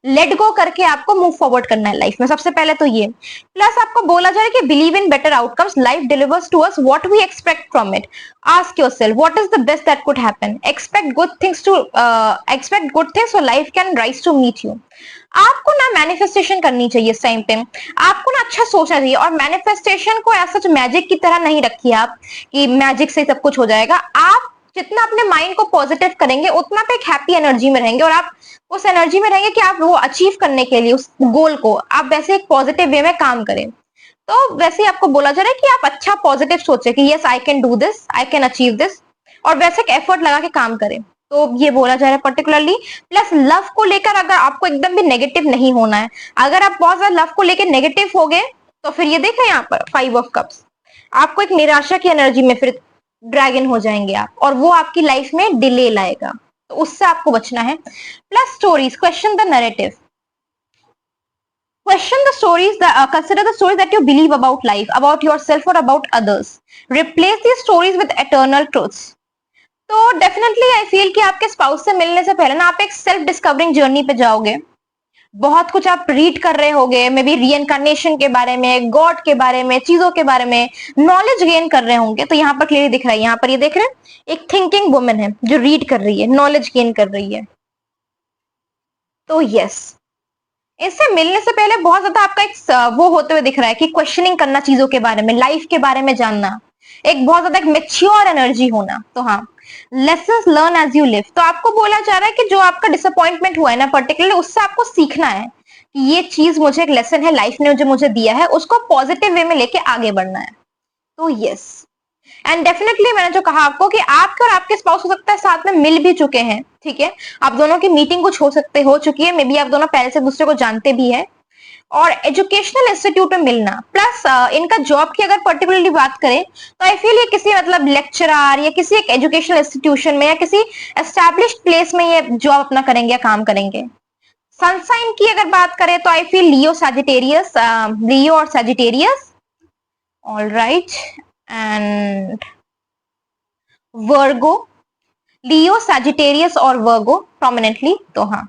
लेट गो करके आपको मूव फॉरवर्ड करना है लाइफ में, सबसे पहले तो ये। प्लस आपको बोला जा रहा है कि believe in better outcomes, life delivers to us what we expect from it, ask yourself what is the best that could happen, expect good things so life can rise to meet you. आपको ना manifestation करनी चाहिए इस time पे, आपको ना अच्छा सोचना चाहिए, और मैनिफेस्टेशन को ऐसा मैजिक की तरह नहीं रखिए आप कि मैजिक से सब कुछ हो जाएगा। आप जितना अपने माइंड को पॉजिटिव करेंगे उतना आप एक हैप्पी एनर्जी में रहेंगे, और आप उस एनर्जी में रहेंगे कि आप वो अचीव करने के लिए, उस गोल को आप वैसे एक पॉजिटिव वे में काम करें। तो वैसे ही आपको बोला जा रहा है कि आप अच्छा पॉजिटिव सोचें कि yes I can do this, I can achieve this, और वैसे एक एफर्ट लगा के काम करें। तो ये बोला जा रहा है पर्टिकुलरली। प्लस लव को लेकर अगर आपको एकदम भी नेगेटिव नहीं होना है, अगर आप बहुत ज्यादा लव को लेकर नेगेटिव हो गए तो फिर ये देखें यहाँ पर 5 of cups, आपको एक निराशा की एनर्जी में फिर ड्रैगन हो जाएंगे आप, और वो आपकी लाइफ में डिले लाएगा, तो उससे आपको बचना है। Plus stories, question the narrative, question the stories that consider the stories that you believe about life, about yourself or about others, replace these stories with eternal truths। तो डेफिनेटली आई फील कि आपके spouse से मिलने से पहले ना आप एक सेल्फ डिस्कवरिंग जर्नी पे जाओगे, बहुत कुछ आप रीड कर रहे होगे, मे बी रीइंकार्नेशन के बारे में, गॉड के बारे में, चीजों के बारे में नॉलेज गेन कर रहे होंगे। तो यहाँ पर क्लियरली दिख रहा है, यहाँ पर ये देख रहे हैं एक थिंकिंग वुमन है जो रीड कर रही है, नॉलेज गेन कर रही है। तो यस, इससे मिलने से पहले बहुत ज्यादा आपका एक वो होते हुए दिख रहा है कि क्वेश्चनिंग करना चीजों के बारे में, लाइफ के बारे में जानना, एक बहुत ज्यादा एक मेच्योर एनर्जी होना। तो हाँ, lessons learn as you live. तो आपको बोला जा रहा है कि जो आपका डिसअपॉइंटमेंट हुआ है ना पर्टिकुलरली, उससे आपको सीखना है कि ये चीज मुझे एक लेसन है, लाइफ ने जो मुझे दिया है उसको पॉजिटिव वे में लेके आगे बढ़ना है। तो यस, एंड डेफिनेटली मैंने जो कहा आपको कि आपके और आपके स्पाउस हो सकता है साथ में मिल भी चुके हैं, ठीक है, आप दोनों की मीटिंग कुछ हो चुकी है, मे बी आप दोनों पहले से दूसरे को जानते भी है, और एजुकेशनल इंस्टीट्यूट में मिलना, प्लस इनका जॉब की अगर पर्टिकुलरली बात करें तो आई फील ये किसी मतलब लेक्चरर या किसी एक एजुकेशनल इंस्टीट्यूशन में या किसी एस्टैब्लिश्ड प्लेस में ये जॉब अपना करेंगे या काम करेंगे। सनसाइन की अगर बात करें तो I feel Leo Sagittarius, Leo और Sagittarius, all right, and Virgo, Leo Sagittarius और वर्गो प्रोमिनेंटली, तो हाँ।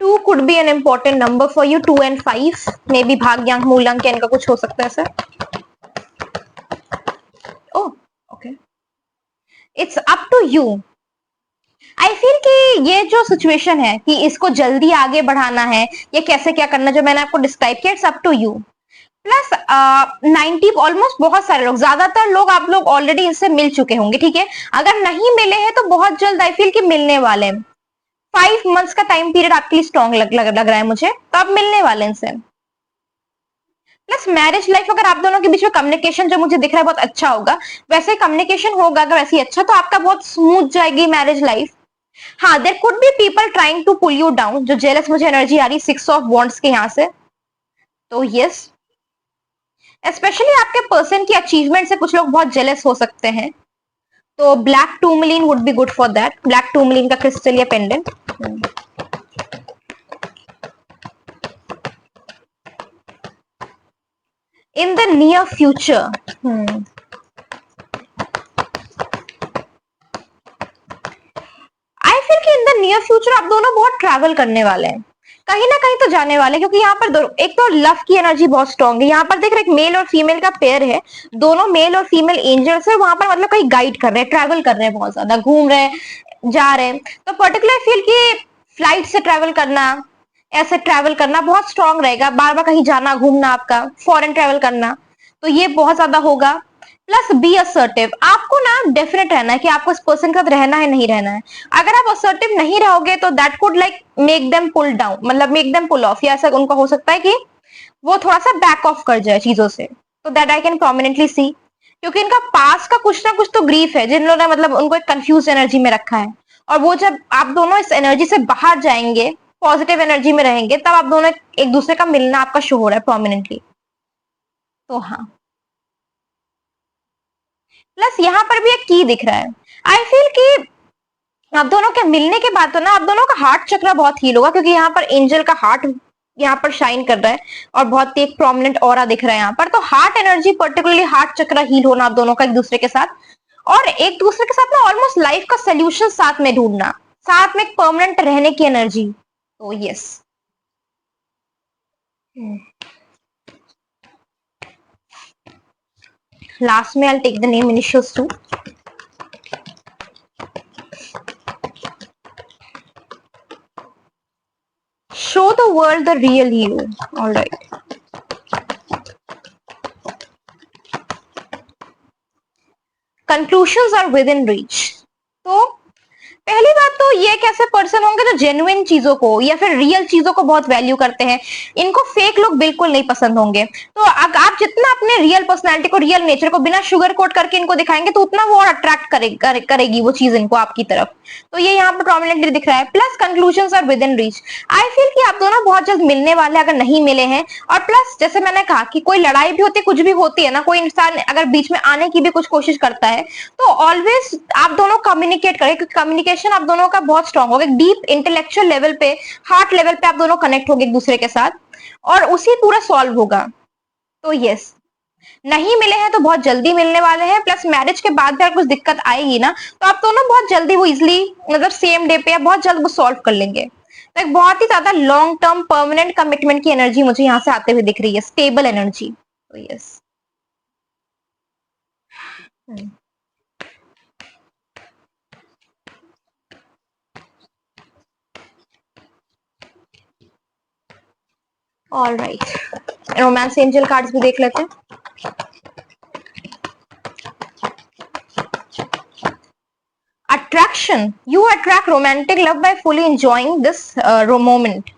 Two could be an important number for you, 2 and 5 may be भाग्यांक मूल्यांक इनका कुछ हो सकता है sir. Oh okay, it's up to you. I feel कि ये जो सिचुएशन है कि इसको जल्दी आगे बढ़ाना है या कैसे क्या करना, जो मैंने आपको डिस्क्राइब किया, it's up to you. Plus 90 almost, बहुत सारे लोग, ज्यादातर लोग आप लोग ऑलरेडी इससे मिल चुके होंगे, ठीक है, अगर नहीं मिले हैं तो बहुत जल्द आई फील कि मिलने वाले हैं। 5 months का टाइम पीरियड आपके लिए स्ट्रॉन्ग लग रहा है मुझे, तो आप मिलने वाले इनसे। प्लस मैरिज लाइफ, अगर आप दोनों के बीच में कम्युनिकेशन जो मुझे दिख रहा है बहुत अच्छा होगा, वैसे कम्युनिकेशन होगा अगर ऐसी अच्छा, तो आपका बहुत स्मूथ जाएगी मैरिज लाइफ। हाँ, there could be people trying to pull you down, जो जेलस मुझे एनर्जी आ रही 6 of wands के यहाँ से, तो यस, स्पेशली आपके पर्सन की अचीवमेंट से कुछ लोग बहुत जेलस हो सकते हैं, तो black tourmaline would be good for that, black tourmaline का क्रिस्टल या pendant. In the near future, I feel कि इन द नियर फ्यूचर आप दोनों बहुत ट्रैवल करने वाले हैं, कहीं ना कहीं तो जाने वाले, क्योंकि यहाँ पर एक तो लव की एनर्जी बहुत स्ट्रांग है, यहाँ पर देख रहे एक मेल और फीमेल का पेयर है, दोनों मेल और फीमेल एंजल्स है, वहां पर मतलब कहीं गाइड कर रहे हैं, ट्रैवल कर रहे हैं, बहुत ज्यादा घूम रहे हैं, जा रहे हैं, तो पर्टिकुलर फील की फ्लाइट से ट्रैवल करना, ऐसे ट्रैवल करना बहुत स्ट्रांग रहेगा, बार बार कहीं जाना घूमना, आपका फॉरेन ट्रैवल करना, तो ये बहुत ज्यादा होगा। प्लस बी असर्टिव, आपको ना डेफिनेट रहना है कि आपको इस पर्सन के साथ रहना है नहीं रहना है, अगर आप असर्टिव नहीं रहोगे तो that could like make them pull down, मतलब मेक देम पुल ऑफ, या ऐसा उनका हो सकता है कि वो थोड़ा सा बैक ऑफ कर जाए चीजों से, तो दैट आई कैन प्रोमिनेंटली सी, क्योंकि इनका पास का कुछ ना कुछ तो ग्रीफ है, जिन लोगों ने मतलब उनको एक कंफ्यूज एनर्जी में रखा है, और वो जब आप दोनों इस एनर्जी से बाहर जाएंगे, पॉजिटिव एनर्जी में रहेंगे, तब आप दोनों एक दूसरे का मिलना आपका शो हो रहा है प्रोमिनेंटली, तो हाँ। प्लस यहाँ पर भी एक की दिख रहा है, आई फील कि आप दोनों के मिलने के बाद तो ना आप दोनों का हार्ट चक्र बहुत हील होगा, क्योंकि यहाँ पर एंजल का हार्ट यहाँ पर शाइन कर रहा है और बहुत ही एक प्रोमिनेंट ऑरा दिख रहा है यहाँ पर, तो हार्ट एनर्जी पर्टिकुलरली हार्ट चक्र हील होना आप दोनों का एक दूसरे के साथ, और एक दूसरे के साथ ना ऑलमोस्ट लाइफ का सोल्यूशन साथ में ढूंढना, साथ में एक परमानेंट रहने की एनर्जी, तो यस। लास्ट में I take the name initials too, show the world the real you, all right, conclusions are within reach, तो पहली बात तो ये कैसे पर्सन होंगे जो जेन्युइन चीजों को या फिर रियल चीजों को बहुत वैल्यू करते हैं, इनको फेक लोग बिल्कुल नहीं पसंद होंगे, तो आप जितना अपने रियल पर्सनालिटी को, रियल नेचर को बिना शुगर कोट करके इनको दिखाएंगे, तो उतना वो और अट्रैक्ट करेगी वो चीज इनको आपकी तरफ, तो ये यहाँ पर प्रोमिनेंटली दिख रहा है। Plus conclusions are within reach, I feel कि आप दोनों बहुत जल्द मिलने वाले अगर नहीं मिले हैं, और प्लस जैसे मैंने कहा कि कोई लड़ाई भी होती है, कुछ भी होती है ना, कोई इंसान अगर बीच में आने की भी कुछ कोशिश करता है, तो ऑलवेज आप दोनों कम्युनिकेट करें, क्योंकि कम्युनिकेशन आप दोनों का बहुत स्ट्रांग होगा, डीप इंटेलेक्चुअल लेवल पे, हार्ट लेवल पे आप दोनों कनेक्ट होंगे एक दूसरे के साथ, और उसी पूरा सॉल्व होगा, तो यस। नहीं मिले हैं तो बहुत जल्दी मिलने वाले हैं, प्लस मैरिज के बाद भी अगर कुछ दिक्कत आएगी ना, तो आप दोनों बहुत जल्दी वो इजिली, मतलब सेम डे पे या बहुत जल्द वो सॉल्व कर लेंगे, तो एक बहुत ही ज्यादा लॉन्ग टर्म परमानेंट कमिटमेंट की एनर्जी मुझे यहाँ से आते हुए दिख रही है, स्टेबल एनर्जी, तो yes. All right, romance angel cards भी देख लेते हैं। attraction, you attract romantic love by fully enjoying this moment.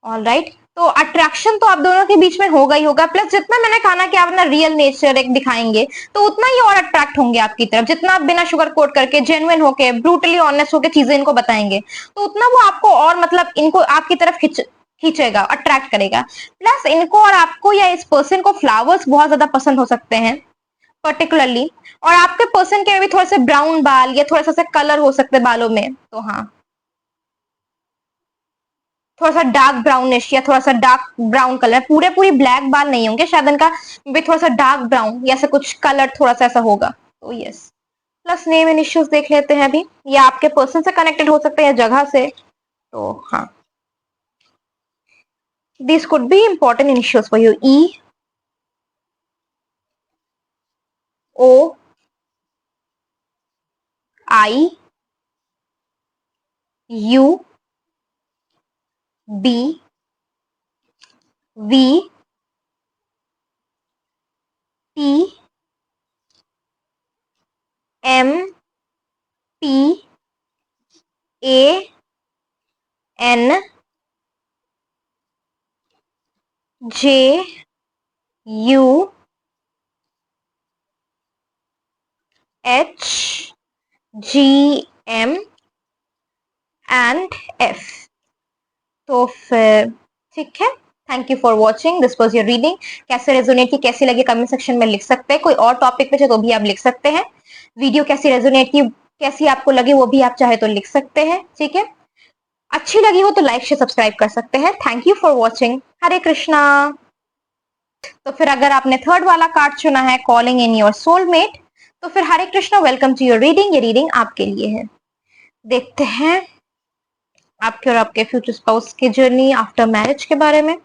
All right, तो अट्रैक्शन तो आप दोनों के बीच में होगा ही होगा, प्लस जितना मैंने कहा ना कि आप अपना रियल नेचर एक दिखाएंगे तो उतना ही और अट्रैक्ट होंगे आपकी तरफ। जितना आप बिना शुगर कोट करके जेन्युइन होके ब्रूटली ऑनेस्ट होके चीजें इनको बताएंगे तो उतना वो आपको और मतलब इनको आपकी तरफ खींचेगा, अट्रैक्ट करेगा। प्लस इनको और आपको या इस पर्सन को फ्लावर्स बहुत ज्यादा पसंद हो सकते हैं पर्टिकुलरली, और आपके पर्सन के भी थोड़े से ब्राउन बाल या थोड़ा सा कलर हो सकते हैं बालों में, तो हाँ थोड़ा सा डार्क ब्राउनिश या थोड़ा सा डार्क ब्राउन कलर, पूरी ब्लैक बाल नहीं होंगे शायद, इनका भी थोड़ा सा डार्क ब्राउन या ऐसा कुछ कलर थोड़ा सा ऐसा होगा, तो yes. Plus name and issues देख लेते हैं अभी, या आपके पर्सन से कनेक्टेड हो सकते हैं या जगह से, तो हाँ this could be important initials for you. E O I U B V T M P A N J U H G M and F. तो फिर ठीक है, thank you for watching, this was your reading. कैसे resonate की, कैसी लगी comment section में लिख सकते हैं। कोई और टॉपिक पे चाहे तो भी आप लिख सकते हैं। वीडियो कैसी रेजोनेट की, कैसी आपको लगी वो भी आप चाहे तो लिख सकते हैं, ठीक है। अच्छी लगी हो तो लाइक शेयर सब्सक्राइब कर सकते हैं। Thank you for watching, Hare Krishna. तो फिर अगर आपने थर्ड वाला कार्ड चुना है, कॉलिंग इन योर सोलमेट, तो फिर Hare Krishna, welcome to your reading. ये रीडिंग आपके लिए है। देखते हैं आपके और आपके फ्यूचर स्पाउस की जर्नी आफ्टर मैरिज के बारे में।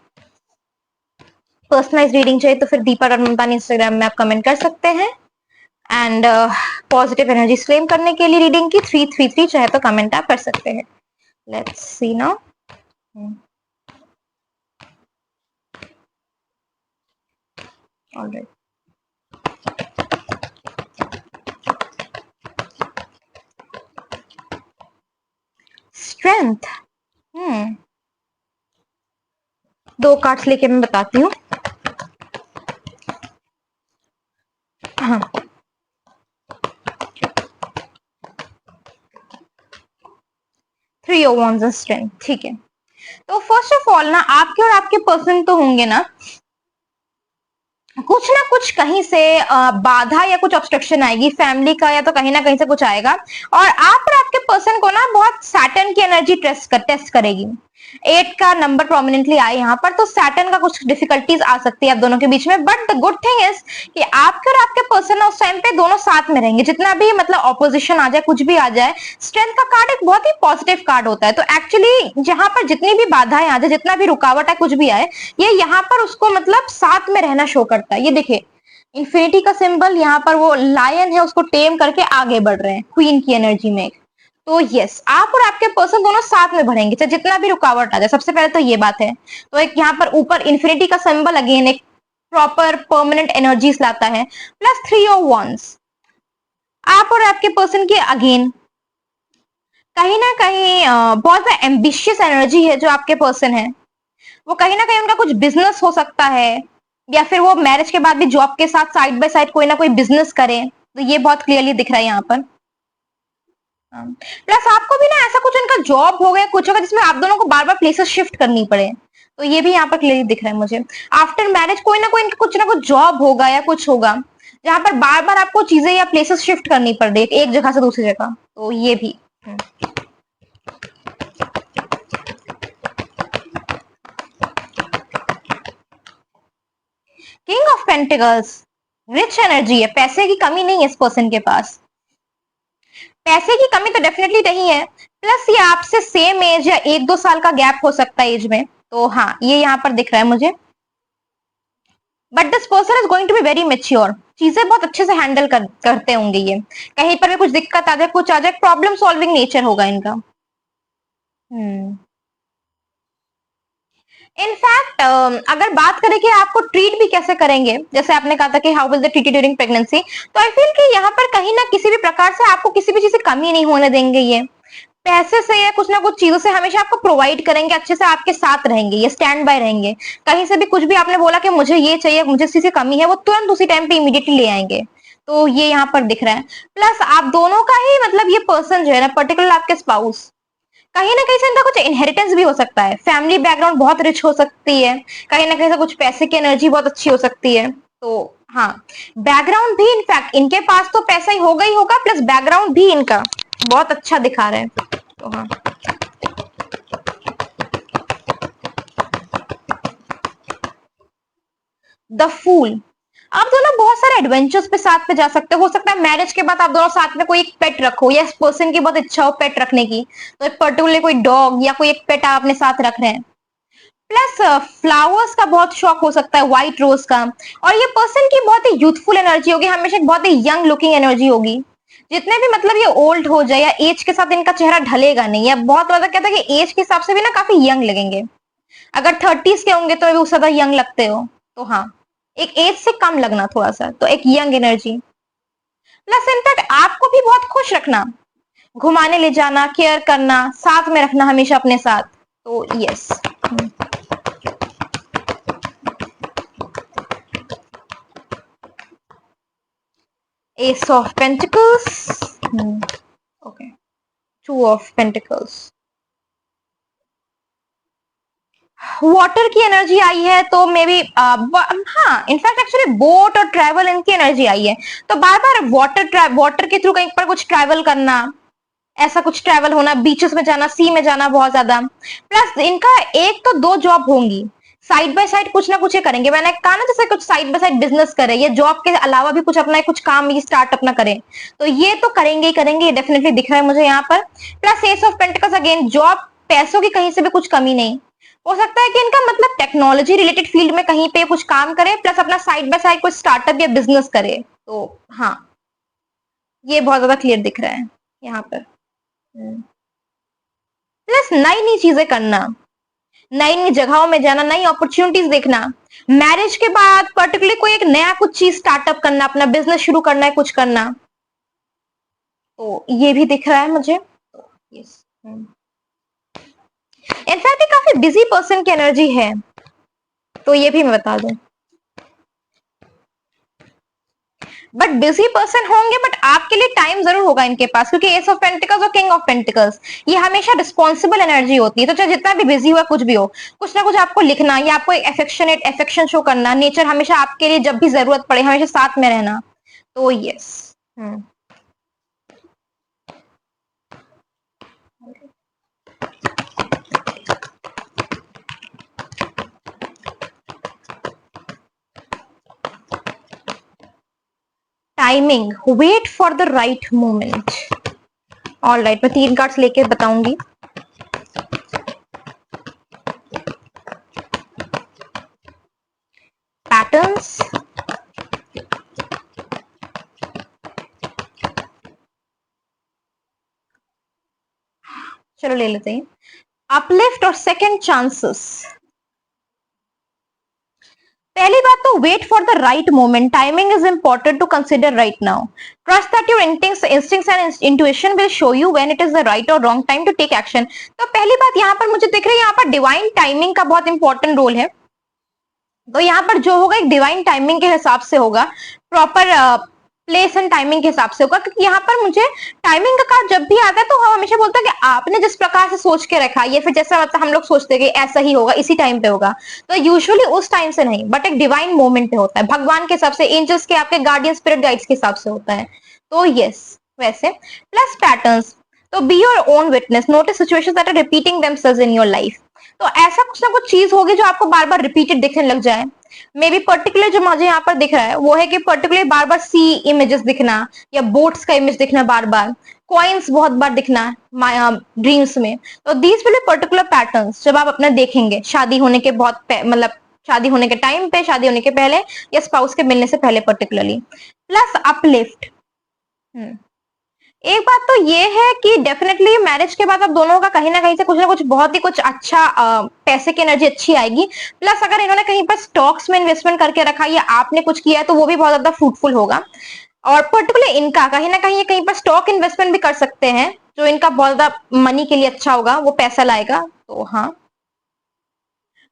पर्सनलाइज रीडिंग चाहिए तो फिर दीपा रनमतानी इंस्टाग्राम में आप कमेंट कर सकते हैं। एंड पॉजिटिव एनर्जी क्लेम करने के लिए रीडिंग की 333 चाहे तो कमेंट आप कर सकते हैं। Let's see now. Alright, strength. दो कार्ड्स लेके मैं बताती हूँ। हाँ, three of wands and strength, ठीक है। तो फर्स्ट ऑफ ऑल ना, आपके और आपके पर्सन तो होंगे ना कुछ कहीं से बाधा या कुछ ऑब्स्ट्रक्शन आएगी फैमिली का, या तो कहीं ना कहीं से कुछ आएगा, और आप और आपके पर्सन को ना बहुत सैटर्न की एनर्जी टेस्ट करेगी। 8 का नंबर प्रोमिनेंटली आए यहाँ पर, तो सैटर्न का कुछ डिफिकल्टीज आ सकती है आप दोनों के बीच में। But the good thing is कि आपके और आपके पर्सन उस टाइम पे दोनों साथ में रहेंगे, जितना भी मतलब ऑपोजिशन आ जाए, कुछ भी आ जाए। स्ट्रेंथ का कार्ड एक बहुत ही पॉजिटिव कार्ड होता है, तो एक्चुअली जहां पर जितनी भी बाधाएं आ जाए, जितना भी रुकावट है, कुछ भी आए, ये यहाँ पर उसको मतलब साथ में रहना शो करता है। ये देखिए इन्फिनिटी का सिंबल, यहाँ पर वो लायन है, उसको टेम करके आगे बढ़ रहे हैं क्वीन की एनर्जी में। तो यस, आप और आपके पर्सन दोनों साथ में बढ़ेंगे चाहे जितना भी रुकावट आ जाए। सबसे पहले तो ये बात है। तो एक यहाँ पर ऊपर इन्फिनिटी का सिंबल अगेन एक प्रॉपर परमानेंट एनर्जीज लाता है, प्लस 3 ऑफ वांड्स। आप और आपके पर्सन की अगेन कहीं ना कहीं बहुत ज्यादा एम्बिशियस एनर्जी है जो आपके पर्सन है। वो कहीं ना कहीं उनका कुछ बिजनेस हो सकता है, या फिर वो मैरिज के बाद भी जॉब के साथ साइड बाय साइड कोई ना कोई बिजनेस करें, तो ये बहुत क्लियरली दिख रहा है यहाँ पर। प्लस आपको भी ना ऐसा कुछ उनका जॉब हो गया, कुछ होगा जिसमें आप दोनों को बार बार प्लेसेस शिफ्ट करनी पड़े, तो ये भी यहाँ पर क्लियरली दिख रहा है मुझे। आफ्टर मैरिज कोई ना कोई इनका कुछ ना कुछ जॉब होगा या कुछ होगा जहां पर बार बार आपको चीजें या प्लेसेस शिफ्ट करनी पड़ रही है एक जगह से दूसरी जगह, तो ये भी। King of pentacles, rich energy है, पैसे की कमी नहीं है इस पर्सन के पास। पैसे की कमी तो डेफिनेटली नहीं है, प्लस ये आपसे सेम एज या 1-2 साल का गैप हो सकता है एज में, तो हाँ ये यहाँ पर दिख रहा है मुझे। But this person is going to be very mature, चीजें बहुत अच्छे से हैंडल करते होंगे ये। कहीं पर भी कुछ दिक्कत आ जाए, कुछ आ जाए, प्रॉब्लम सॉल्विंग नेचर होगा इनका। इनफैक्ट अगर बात करें कि आपको ट्रीट भी कैसे करेंगे, जैसे आपने कहा था कि how will they treat during pregnancy, तो आई फील कि यहाँ पर कहीं ना किसी भी प्रकार से आपको किसी भी चीज की कमी नहीं होने देंगे। ये पैसे से या कुछ ना कुछ चीजों से हमेशा आपको प्रोवाइड करेंगे, अच्छे से आपके साथ रहेंगे, ये स्टैंड बाय रहेंगे। कहीं से भी कुछ भी आपने बोला कि मुझे ये चाहिए, मुझे इस चीज की कमी है, वो तुरंत उसी टाइम पे इमीडिएटली ले आएंगे। तो ये यहाँ पर दिख रहा है। प्लस आप दोनों का ही मतलब ये पर्सन जो है ना, पर्टिकुलर आपके स्पाउस, कहीं ना कहीं से इनका कुछ इनहेरिटेंस भी हो सकता है, फैमिली बैकग्राउंड बहुत रिच हो सकती है, कहीं ना कहीं से कुछ पैसे की एनर्जी बहुत अच्छी हो सकती है। तो हाँ, बैकग्राउंड भी इनफैक्ट इनके पास तो पैसा ही होगा प्लस बैकग्राउंड भी इनका बहुत अच्छा दिखा रहा है। तो हाँ, द फूल, आप दोनों बहुत सारे एडवेंचर्स पे साथ पे जा सकते हो सकता है मैरिज के बाद आप दोनों साथ में कोई एक पेट रखो, या इस पर्सन की बहुत इच्छा हो पेट रखने की, तो एक पर्टिकुलर कोई डॉग या कोई एक पेट आप अपने साथ रख रहे हैं। प्लस फ्लावर्स का बहुत शौक हो सकता है, व्हाइट रोज का, और ये पर्सन की बहुत ही यूथफुल एनर्जी होगी, हमेशा एक बहुत ही यंग लुकिंग एनर्जी होगी। जितने भी मतलब ये ओल्ड हो जाए या एज के साथ इनका चेहरा ढलेगा नहीं, या बहुत ज्यादा कहता है कि एज के हिसाब से भी ना काफी यंग लगेंगे। अगर 30s के होंगे तो भी उससे ज्यादा यंग लगते हो। तो हाँ, एक एज से कम लगना थोड़ा सा, तो एक यंग एनर्जी। प्लस इनफैक्ट आपको भी बहुत खुश रखना, घुमाने ले जाना, केयर करना, साथ में रखना हमेशा अपने साथ। तो yes, S of pentacles, okay, two of pentacles, water की एनर्जी आई है, तो मे बी हाँ, इनफैक्ट एक्चुअली बोट और ट्रैवल इनकी एनर्जी आई है। तो बार बार वाटर के थ्रू कहीं पर कुछ ट्रैवल करना, ऐसा कुछ ट्रैवल होना, बीचेस में जाना, सी में जाना बहुत ज्यादा। प्लस इनका एक तो दो जॉब होंगी, साइड बाय साइड कुछ ना कुछ ये करेंगे। मैंने कहा ना, जैसे कुछ साइड बाय साइड बिजनेस करे, ये जॉब के अलावा भी कुछ अपना कुछ काम ये स्टार्ट अपना करे, तो ये तो करेंगे ही करेंगे, ये डेफिनेटली दिख रहा है मुझे यहाँ पर। Plus S of pentacles, again job, पैसों की कहीं से भी कुछ कमी नहीं। हो सकता है कि इनका मतलब टेक्नोलॉजी रिलेटेड फील्ड में कहीं पे कुछ काम करे, प्लस अपना साइड बाय साइड कुछ स्टार्टअप या बिजनेस करे। तो हाँ, ये बहुत ज्यादा क्लियर दिख रहा है यहाँ पर। प्लस नई नई चीजें करना, नई नई जगहों में जाना, नई अपॉर्चुनिटीज देखना, मैरिज के बाद पर्टिकुलरली कोई एक नया कुछ चीज स्टार्टअप करना, अपना बिजनेस शुरू करना है, कुछ करना। तो ये भी दिख रहा है मुझे। तो यस, इनफैक्ट काफी बिजी पर्सन की एनर्जी है, तो ये भी मैं बता दूं। बट बिजी पर्सन होंगे, बट आपके लिए टाइम जरूर होगा इनके पास, क्योंकि एस ऑफ पेंटिकल्स और किंग ऑफ पेंटिकल्स ये हमेशा रिस्पॉन्सिबल एनर्जी होती है। तो चाहे जितना भी बिजी हुआ, कुछ भी हो, कुछ ना कुछ आपको लिखना, या आपको एफेक्शन शो करना, नेचर हमेशा आपके लिए जब भी जरूरत पड़े हमेशा साथ में रहना। तो yes, timing, wait for the right moment. All right, मैं 3 कार्ड्स लेके बताऊंगी। पैटर्न्स, चलो ले लेते हैं। अपलिफ्ट और सेकंड चांसेस। पहली बात तो wait for the right moment, timing is important to consider right now, trust that your instincts and intuition will show you when it is the right or wrong time to take action. तो पहली बात यहाँ पर मुझे दिख रही है, यहाँ पर डिवाइन टाइमिंग का बहुत इंपॉर्टेंट रोल है। तो यहाँ पर जो होगा एक डिवाइन टाइमिंग के हिसाब से होगा, प्रॉपर प्लेस एंड टाइमिंग के हिसाब से होगा, क्योंकि यहाँ पर मुझे टाइमिंग का कार्ड जब भी आता है तो हम हमेशा बोलते हैं कि आपने जिस प्रकार से सोच के रखा, ये फिर जैसा मतलब हम लोग सोचते हैं कि ऐसा ही होगा, इसी टाइम पे होगा, तो यूजुअली उस टाइम से नहीं, बट एक डिवाइन मोमेंट पे होता है, भगवान के हिसाब से, एंजल्स के, आपके गार्डियन स्पिरिट गाइड्स के हिसाब से होता है। तो यस, वैसे प्लस पैटर्न्स, तो be your own witness, notice situations that are repeating themselves in your life. तो ऐसा कुछ ना कुछ चीज होगी जो आपको बार बार रिपीटेड दिखने लग जाए। मे बी पर्टिकुलर जो मुझे यहाँ पर दिख रहा है वो है कि पर्टिकुलर बार बार सी इमेजेस दिखना, या बोट्स का इमेज दिखना बार बार, कॉइन्स बहुत बार दिखना ड्रीम्स में। तो these will be particular patterns जब आप अपना देखेंगे शादी होने के बहुत मतलब शादी होने के टाइम पे, शादी होने के पहले, या स्पाउस के मिलने से पहले पर्टिकुलरली। प्लस अपलिफ्ट, एक बात तो ये है कि डेफिनेटली मैरिज के बाद अब दोनों का कहीं ना कहीं से कुछ ना कुछ बहुत ही कुछ अच्छा पैसे की एनर्जी अच्छी आएगी। प्लस अगर इन्होंने कहीं पर स्टॉक्स में इन्वेस्टमेंट करके रखा या आपने कुछ किया है तो वो भी बहुत ज्यादा फ्रूटफुल होगा। और पर्टिकुलर इनका कहीं ना कहीं ये कहीं पर स्टॉक इन्वेस्टमेंट भी कर सकते हैं जो इनका बहुत ज्यादा मनी के लिए अच्छा होगा, वो पैसा लाएगा। तो हाँ,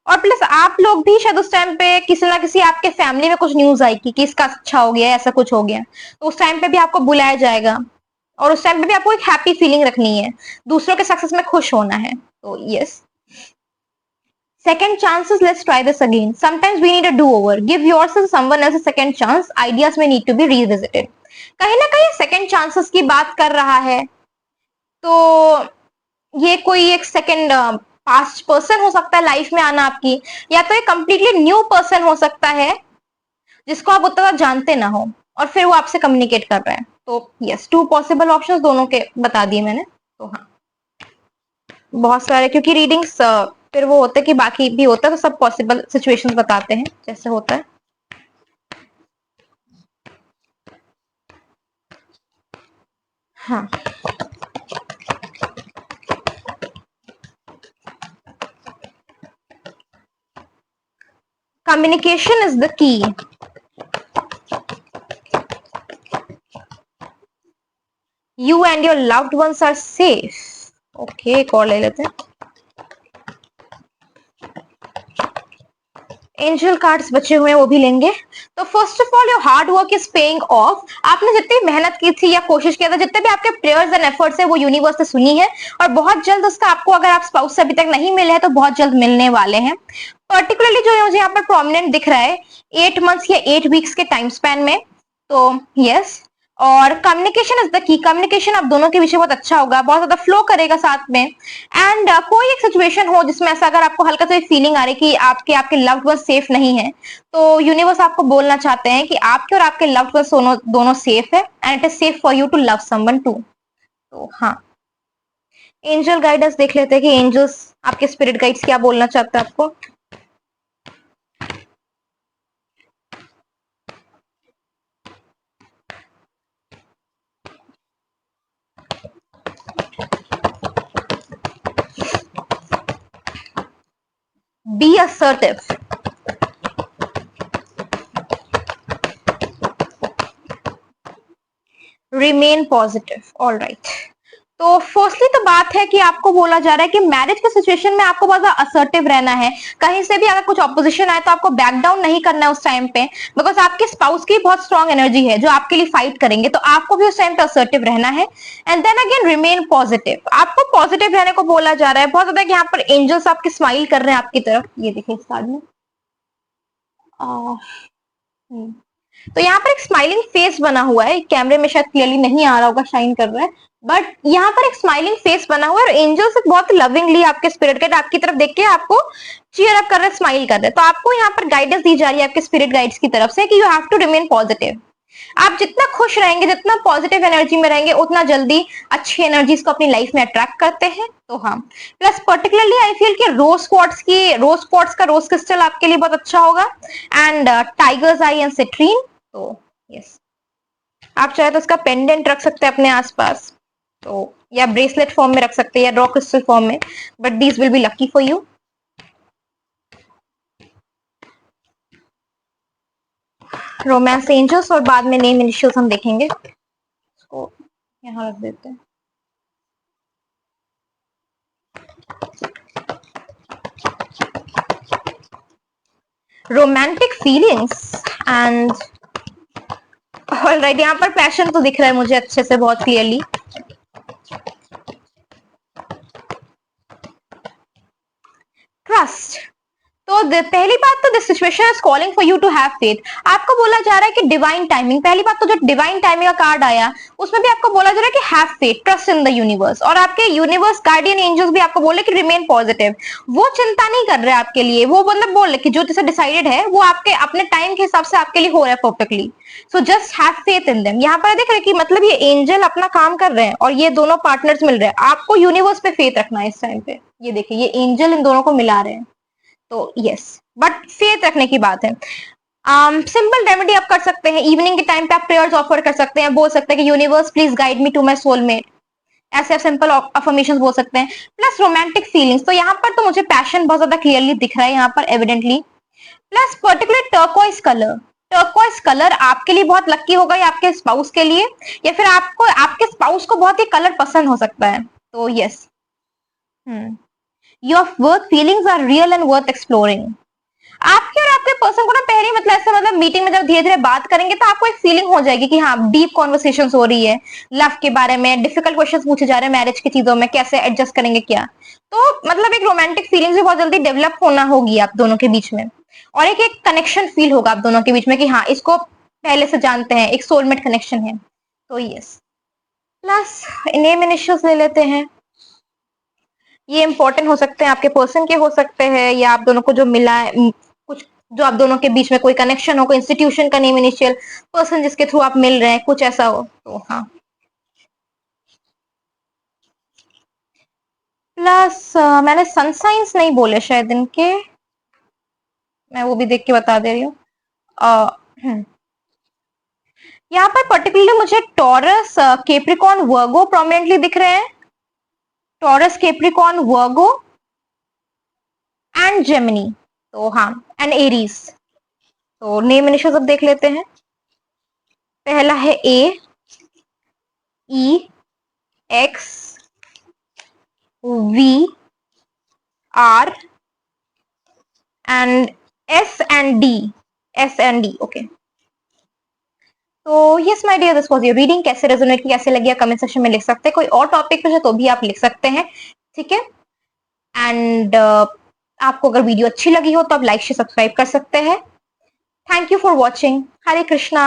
और प्लस आप लोग भी शायद उस टाइम पे किसी ना किसी आपके फैमिली में कुछ न्यूज आई कि इसका अच्छा हो गया, ऐसा कुछ हो गया, तो उस टाइम पे भी आपको बुलाया जाएगा। और उस टाइम पे भी आपको एक हैप्पी फीलिंग रखनी है, दूसरों के सक्सेस में खुश होना है। तो yes, second chances, let's try this again. Sometimes we need a do over. Give yourself someone else a second chance. Ideas may need to be revisited. कहीं ना कहीं सेकंड चांसेस की बात कर रहा है, तो ये कोई एक सेकंड पास्ट पर्सन हो सकता है लाइफ में आना आपकी, या तो एक कंप्लीटली न्यू पर्सन हो सकता है जिसको आप उतना जानते ना हो और फिर वो आपसे कम्युनिकेट कर रहा है। तो यस, टू पॉसिबल ऑप्शंस दोनों के बता दिए मैंने। तो हाँ, बहुत सारे, क्योंकि रीडिंग्स फिर वो होते कि बाकी भी होता है तो सब पॉसिबल सिचुएशंस बताते हैं जैसे होता है। हाँ, communication is the key. You and your loved ones are safe. Okay, एक और ले लेते हैं। एंजल कार्ड्स बचे हुए हैं, वो भी लेंगे। तो first of all, your hard work is paying off. आपने जितनी मेहनत की थी या कोशिश किया था, जितने भी आपके प्रेयर्स एंड एफर्ट्स है वो यूनिवर्स ने सुनी है, और बहुत जल्द उसका आपको, अगर आप स्पाउस से अभी तक नहीं मिले हैं तो बहुत जल्द मिलने वाले हैं। पर्टिकुलरली जो मुझे यहाँ पर प्रोमिनेंट दिख रहा है 8 मंथ्स या 8 वीक्स के टाइम स्पैन में। तो यस, और कम्युनिकेशन इज द की। कम्युनिकेशन आप दोनों के विषय बहुत अच्छा होगा, बहुत ज्यादा फ्लो करेगा साथ में। एंड कोई एक सिचुएशन हो जिसमें ऐसा अगर आपको हल्का सा फीलिंग आ रही है कि आपके आपके लव्ड वन सेफ नहीं है, तो यूनिवर्स आपको बोलना चाहते हैं कि आपके और आपके लव्ड वन दोनों दोनों सेफ है, and it is safe for you to love someone too. तो हाँ, एंजल गाइडेंस देख लेते हैं कि एंजल्स, आपके स्पिरिट गाइड्स क्या बोलना चाहते हैं आपको। Be assertive. Remain positive. All right. तो फर्स्टली तो बात है कि आपको बोला जा रहा है कि मैरिज के सिचुएशन में आपको बहुत असर्टिव रहना है। कहीं से भी अगर कुछ ऑपोजिशन आए तो आपको बैक डाउन नहीं करना है उस टाइम पे, बिकॉज आपके स्पाउस की बहुत स्ट्रॉन्ग एनर्जी है जो आपके लिए फाइट करेंगे, तो आपको भी उस टाइम पे असर्टिव रहना है। And then again remain positive. आपको पॉजिटिव रहने को बोला जा रहा है बहुत ज्यादा, कि यहाँ पर एंजल्स आपके स्माइल कर रहे हैं आपकी तरफ। ये देखिए इस कार्ड में। हम्म। तो यहाँ पर एक स्माइलिंग फेस बना हुआ है, कैमरे में शायद क्लियरली नहीं आ रहा होगा, शाइन कर रहा है, बट यहाँ पर एक स्माइलिंग फेस बना हुआ है, और एंजल्स बहुत लविंगली आपके स्पिरिट गाइड आपकी तरफ देख के आपको चीयर अप कर रहे हैं, स्माइल कर रहे हैं। तो आपको यहाँ पर गाइडेंस दी जा रही है आपके स्पिरिट गाइड्स की तरफ से कि you have to remain positive. आप जितना खुश रहेंगे, जितना पॉजिटिव एनर्जी में रहेंगे, उतना जल्दी अच्छी एनर्जीज को अपनी लाइफ में अट्रैक्ट करते हैं। तो हाँ, प्लस पर्टिकुलरली आई फील कि रोज क्वार्ट्स का रोज क्रिस्टल आपके लिए बहुत अच्छा होगा, and tigers I and citrine. तो यस, आप चाहे तो उसका पेंडेंट रख सकते हैं अपने आसपास, तो या ब्रेसलेट फॉर्म में रख सकते हैं या रॉक क्रिस्टल फॉर्म में, but these will be lucky for you. Romance angels, और बाद में नेम इनिशियल्स हम देखेंगे। इसको यहाँ रख देते हैं। रोमांटिक फीलिंग्स एंड ऑलराइट, यहाँ पर पैशन तो दिख रहा है मुझे अच्छे से, बहुत क्लियरली। ट्रस्ट। तो पहली बात तो this situation is calling for you to have faith. आपको बोला जा रहा है कि डिवाइन टाइमिंग। पहली बात तो जो डिवाइन टाइमिंग का कार्ड आया उसमें भी आपको बोला जा रहा है कि have faith, trust in the universe, और आपके यूनिवर्स गार्डियन एंजल्स भी आपको बोले कि रिमेन पॉजिटिव। वो चिंता नहीं कर रहे आपके लिए, वो मतलब बोल रहे कि जो जैसे डिसाइडेड है वो आपके अपने टाइम के हिसाब से आपके लिए हो रहा है perfectly. So just have faith in them. यहाँ पर देख रहे हैं कि मतलब ये एंजल अपना काम कर रहे हैं और ये दोनों पार्टनर्स मिल रहे हैं। आपको यूनिवर्स पे फेथ रखना है इस टाइम पे। ये देखिए, ये एंजल इन दोनों को मिला रहे हैं। तो यस, बट फेथ रखने की बात है। सिंपल रेमेडी आप कर सकते हैं, इवनिंग के टाइम पे आप प्रेयर्स ऑफर कर सकते हैं, बोल सकते हैं कि universe please guide me to my soulmate, ऐसे आप सिंपल अफर्मेशन बोल सकते हैं। प्लस रोमांटिक फीलिंग्स, तो यहाँ पर तो मुझे पैशन बहुत ज्यादा क्लियरली दिख रहा है यहाँ पर evidently. Plus particular turquoise colour, turquoise colour आपके लिए बहुत लकी होगा या आपके स्पाउस के लिए, या फिर आपको आपके स्पाउस को बहुत ही कलर पसंद हो सकता है, तो yes. Your worth feelings are real and worth exploring. आपके और आपके पर्सन को ना पहले मतलब ऐसा मतलब मीटिंग में जब धीरे धीरे बात करेंगे तो आपको एक फीलिंग हो जाएगी कि हाँ डीप कॉन्वर्सेशन हो रही है, लव के बारे में डिफिकल्ट क्वेश्चंस पूछे जा रहे हैं, मैरिज की चीजों में कैसे एडजस्ट करेंगे क्या, तो मतलब एक रोमांटिक फीलिंग्स भी बहुत जल्दी डेवलप होना होगी आप दोनों के बीच में, और एक एक कनेक्शन फील होगा आप दोनों के बीच में कि हाँ इसको पहले से जानते हैं, एक सोलमेट कनेक्शन है, तो यस। प्लस नेम इनिशियल्स ले लेते हैं, ये इंपॉर्टेंट हो सकते हैं, आपके पर्सन के हो सकते हैं, या आप दोनों को जो मिला है कुछ जो आप दोनों के बीच में कोई कनेक्शन हो, कोई इंस्टीट्यूशन का नेम इनिशियल, पर्सन जिसके थ्रू आप मिल रहे हैं, कुछ ऐसा हो, तो हाँ। प्लस मैंने सन साइंस नहीं बोले शायद इनके, मैं वो भी देख के बता दे रही हूँ। यहाँ पर पर्टिकुलरली मुझे टॉरस, केप्रिकॉन, वर्गो प्रोमिनेंटली दिख रहे हैं, Taurus, Capricorn, Virgo and Gemini, तो हाँ एंड एरीज। तो नेम इनिशियल्स अब देख लेते हैं, पहला है A, E, X, V, R and S and D, S and D, okay. तो yes my dear, this was your reading, कैसे रेजोनेट की, कैसे लगी कमेंट सेक्शन में लिख सकते हैं, कोई और टॉपिक पे है तो भी आप लिख सकते हैं, ठीक है। एंड आपको अगर वीडियो अच्छी लगी हो तो आप लाइक से सब्सक्राइब कर सकते हैं। Thank you for watching, Hare Krishna.